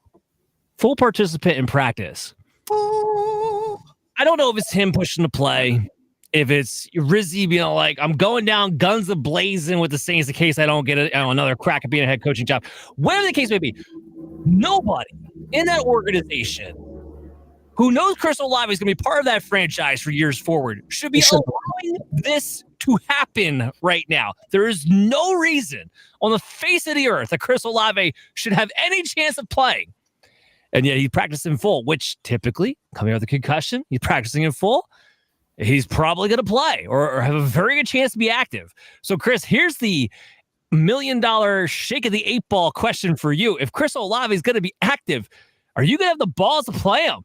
participant in practice. I don't know if it's him pushing the play, if it's Rizzy being like, I'm going down guns a-blazing with the Saints in case I don't get another crack at being a head coaching job. Whatever the case may be, nobody in that organization who knows Chris Olave is going to be part of that franchise for years forward should be allowing this to happen right now. There is no reason on the face of the earth that Chris Olave should have any chance of playing. And yet he practiced in full, which typically, coming out of the concussion, he's practicing in full. He's probably going to play or have a very good chance to be active. So, Chris, here's the $1 million shake of the 8-ball question for you. If Chris Olave is going to be active, are you going to have the balls to play him?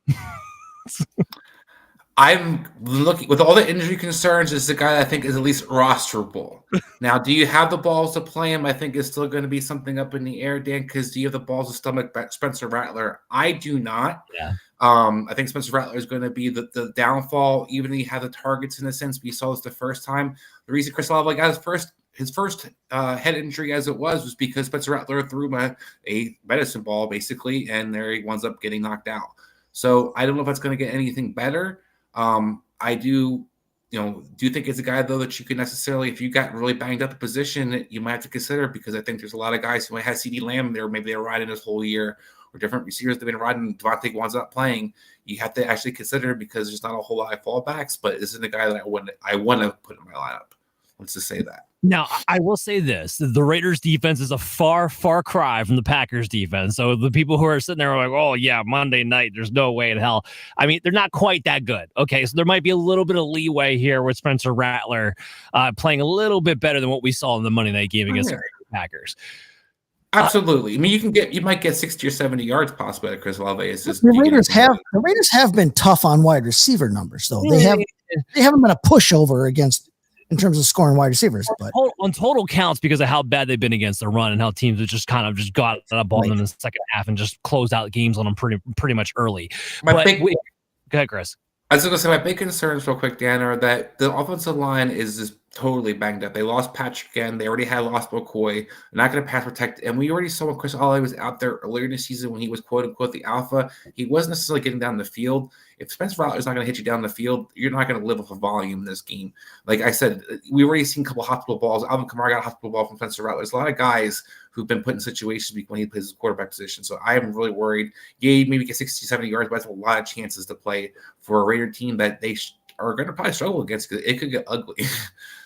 I'm looking with all the injury concerns. This is a guy that I think is at least rosterable. Now, do you have the balls to play him? I think it's still going to be something up in the air, Dan. Because do you have the balls to stomach Spencer Rattler? I do not. Yeah. I think Spencer Rattler is going to be the downfall. Even though he had the targets in a sense, we saw this the first time. The reason Chris Olave got his first head injury as it was because Spencer Rattler threw him a medicine ball basically, and there he winds up getting knocked out. So I don't know if that's going to get anything better. I do think it's a guy though that you can necessarily, if you got really banged up a position, you might have to consider, because I think there's a lot of guys who might have CD Lamb there, maybe they're riding this whole year, or different receivers that have been riding. Devontae Wan's not playing. You have to actually consider, because there's not a whole lot of fallbacks, but this isn't a guy that I want to put in my lineup. Let's just say that. Now, I will say this. The Raiders defense is a far, far cry from the Packers defense. So the people who are sitting there are like, oh, yeah, Monday night, there's no way in hell. I mean, they're not quite that good. Okay, so there might be a little bit of leeway here with Spencer Rattler playing a little bit better than what we saw in the Monday night game against the Packers. Absolutely. I mean, you might get 60 or 70 yards possibly out of Chris Olave. It's just the Raiders have been tough on wide receiver numbers, though. They haven't been a pushover against in terms of scoring wide receivers, but on total counts, because of how bad they've been against the run and how teams have just got a ball in them in the second half and just closed out games on them pretty much early. Go ahead, Chris. I was going to say, my big concerns real quick, Dan, are that the offensive line is just totally banged up. They lost Patrick again. They already had lost McCoy. They're not going to pass protect. And we already saw when Chris Olave was out there earlier in the season when he was quote-unquote the alpha, he wasn't necessarily getting down the field. If Spencer Rattler is not going to hit you down the field, you're not going to live off a volume in this game. Like I said, we've already seen a couple hospital balls. Alvin Kamara got a hospital ball from Spencer Rattler. There's a lot of guys who've been put in situations when he plays his quarterback position. So I am really worried. Yeah, maybe get 60, 70 yards, but that's a lot of chances to play for a Raider team that they are going to probably struggle against, because it could get ugly.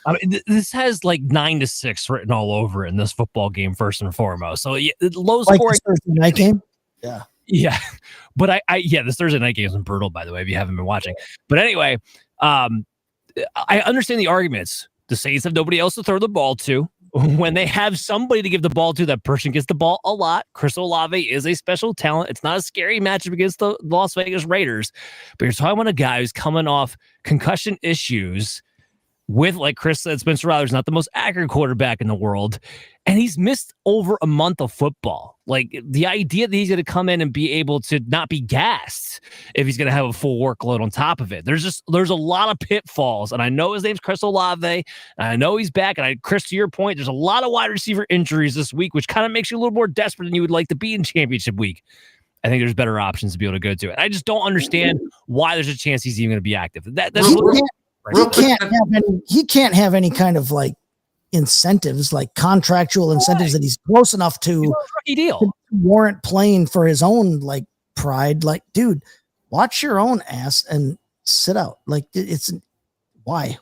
I mean, this has like 9-6 written all over it in this football game, first and foremost. So low scoring Thursday night game. Yeah. But this Thursday night game is brutal, by the way, if you haven't been watching. But anyway, I understand the arguments. The Saints have nobody else to throw the ball to. When they have somebody to give the ball to, that person gets the ball a lot. Chris Olave is a special talent. It's not a scary matchup against the Las Vegas Raiders, but you're talking about a guy who's coming off concussion issues with, like Chris said, Spencer Rattler's not the most accurate quarterback in the world, and he's missed over a month of football. Like, the idea that he's going to come in and be able to not be gassed if he's going to have a full workload on top of it. There's a lot of pitfalls, and I know his name's Chris Olave, and I know he's back, and Chris, to your point, there's a lot of wide receiver injuries this week, which kind of makes you a little more desperate than you would like to be in championship week. I think there's better options to be able to go to it. I just don't understand why there's a chance he's even going to be active. He can't have any kind of like incentives, like contractual incentives that he's close enough to rookie deal to warrant playing for his own like pride. Like, dude, watch your own ass and sit out. Like, it's why?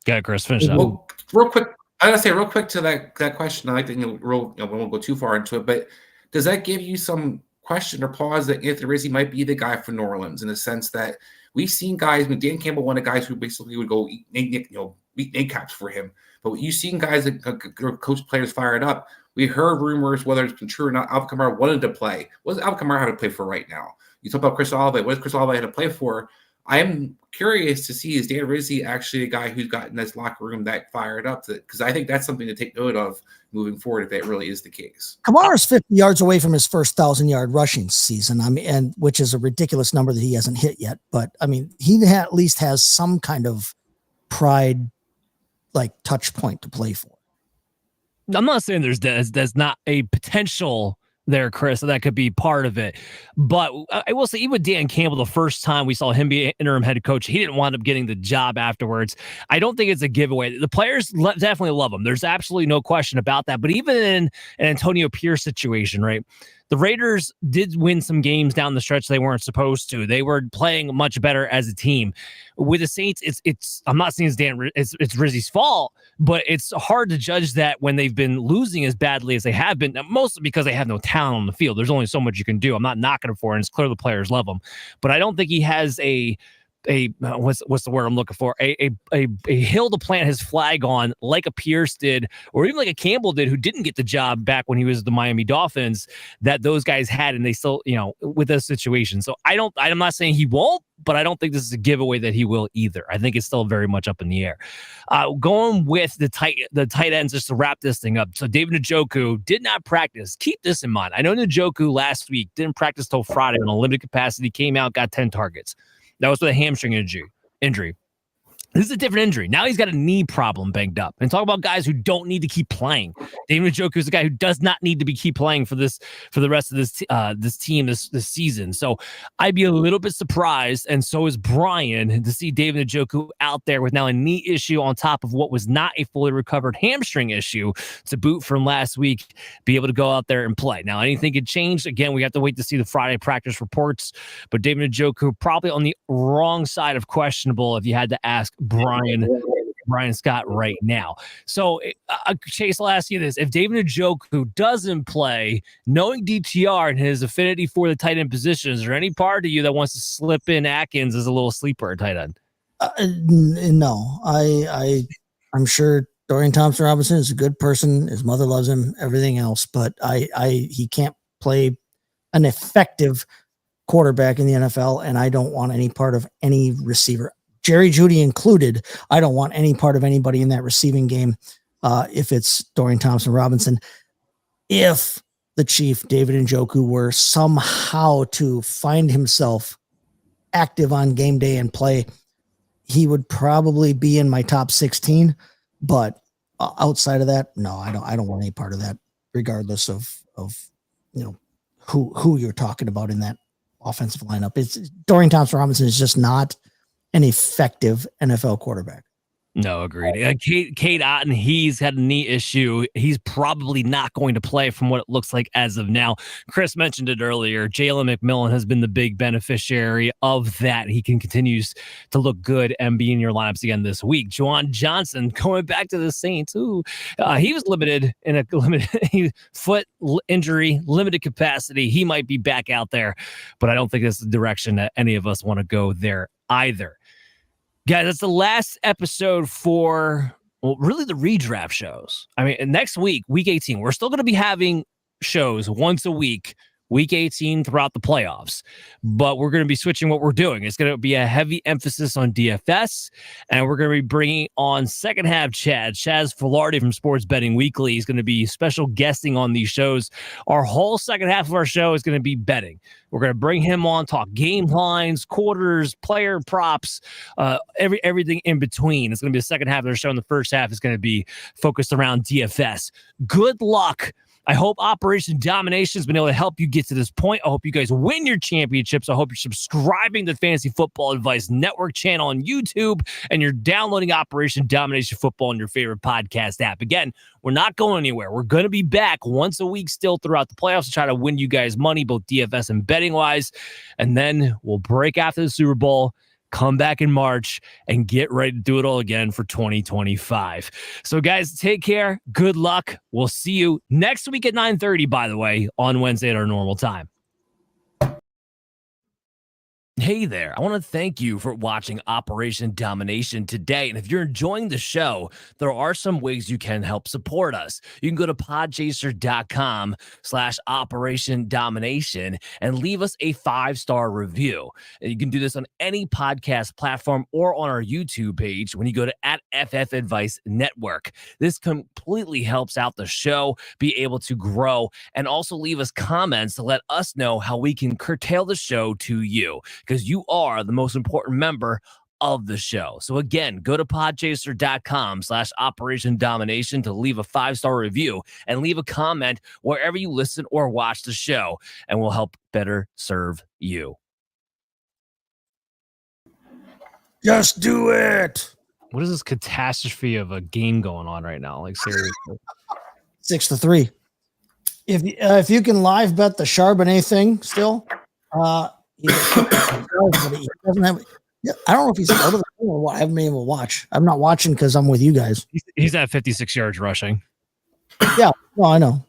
Go, Chris, finish up. Well, real quick, I gotta say real quick to that question. I like that we won't go too far into it, but does that give you some question or pause that Anthony Rizzi might be the guy for New Orleans, in the sense that we've seen guys, when Dan Campbell, one of the guys who basically would go eat name caps for him. But you've seen guys that coach players fired up. We heard rumors, whether it's been true or not, Alvin Kamara wanted to play. What does Alvin Kamara have to play for right now? You talk about Chris Olave. What does Chris Olave have to play for? I am curious to see, is Dan Rizzi actually a guy who's gotten this locker room that fired up? Because I think that's something to take note of moving forward, if that really is the case. Kamara's 50 yards away from his first 1,000-yard rushing season. I mean, and which is a ridiculous number that he hasn't hit yet. But I mean, he at least has some kind of pride, like touch point to play for. I'm not saying there's not a potential there, Chris, that could be part of it. But I will say, even with Dan Campbell, the first time we saw him be an interim head coach, he didn't wind up getting the job afterwards. I don't think it's a giveaway. The players definitely love him. There's absolutely no question about that. But even in an Antonio Pierce situation, right? The Raiders did win some games down the stretch they weren't supposed to. They were playing much better as a team. With the Saints, it's I'm not saying it's Rizzy's fault, but it's hard to judge that when they've been losing as badly as they have been, mostly because they have no talent on the field. There's only so much you can do. I'm not knocking him for it, and it's clear the players love him. But I don't think he has a what's the word I'm looking for? A hill to plant his flag on, like a Pierce did, or even like a Campbell did, who didn't get the job back when he was the Miami Dolphins, that those guys had, and they still, with this situation. So I'm not saying he won't, but I don't think this is a giveaway that he will either. I think it's still very much up in the air. Going with the tight ends just to wrap this thing up. So David Njoku did not practice. Keep this in mind. I know Njoku last week didn't practice till Friday on a limited capacity, came out, got 10 targets. That was with a hamstring injury. This is a different injury. Now he's got a knee problem banged up. And talk about guys who don't need to keep playing. David Njoku is a guy who does not need to keep playing for the rest of this team this season. So I'd be a little bit surprised, and so is Brian, to see David Njoku out there with now a knee issue on top of what was not a fully recovered hamstring issue to boot from last week, be able to go out there and play. Now, anything could change. Again, we have to wait to see the Friday practice reports, but David Njoku probably on the wrong side of questionable if you had to ask Brian Scott right now. So, Chase, I'll ask you this. If David Njoku doesn't play, knowing DTR and his affinity for the tight end position, is there any part of you that wants to slip in Atkins as a little sleeper at tight end? No. I'm sure Dorian Thompson-Robinson is a good person. His mother loves him, everything else, but he can't play an effective quarterback in the NFL, and I don't want any part of any receiver, Jerry Jeudy included. I don't want any part of anybody in that receiving game if it's Dorian Thompson-Robinson. If the Chief, David Njoku, were somehow to find himself active on game day and play, he would probably be in my top 16. But outside of that, no, I don't want any part of that, regardless of who you're talking about in that offensive lineup. It's Dorian Thompson-Robinson is just not an effective NFL quarterback. No, agreed. Cade Otton, he's had a knee issue. He's probably not going to play from what it looks like as of now. Chris mentioned it earlier. Jalen McMillan has been the big beneficiary of that. He continues to look good and be in your lineups again this week. Juwan Johnson going back to the Saints. He was limited in a limited foot injury, limited capacity. He might be back out there, but I don't think that's the direction that any of us want to go there either. Guys, that's the last episode for, really the redraft shows. I mean, next week, week 18, we're still going to be having shows once a week, week 18 throughout the playoffs. But we're going to be switching what we're doing. It's going to be a heavy emphasis on DFS, and we're going to be bringing on second half Chaz Filardi from Sports Betting Weekly. He's going to be special guesting on these shows. Our whole second half of our show is going to be betting. We're going to bring him on, talk game lines, quarters, player props, everything in between. It's going to be the second half of the show, and the first half is going to be focused around DFS. Good luck. I hope Operation Domination has been able to help you get to this point. I hope you guys win your championships. I hope you're subscribing to the Fantasy Football Advice Network channel on YouTube, and you're downloading Operation Domination Football on your favorite podcast app. Again, we're not going anywhere. We're going to be back once a week still throughout the playoffs to try to win you guys money, both DFS and betting wise. And then we'll break after the Super Bowl, come back in March, and get ready to do it all again for 2025. So, guys, take care. Good luck. We'll see you next week at 9:30, by the way, on Wednesday at our normal time. Hey there. I want to thank you for watching Operation Domination today. And if you're enjoying the show, there are some ways you can help support us. You can go to podchaser.com/Operation Domination and leave us a 5-star review. And you can do this on any podcast platform or on our YouTube page when you go to @FF Advice Network. This completely helps out the show be able to grow, and also leave us comments to let us know how we can curtail the show to you, because you are the most important member of the show. So again, go to podchaser.com/Operation Domination to leave a 5-star review and leave a comment wherever you listen or watch the show, and we'll help better serve you. Just do it. What is this catastrophe of a game going on right now? Like, seriously. 6-3. If you can live bet the Charbonnet thing still, he doesn't have. I don't know if he's out of the game or what. I haven't been able to watch. I'm not watching because I'm with you guys. He's at 56 yards rushing. Yeah, well, I know.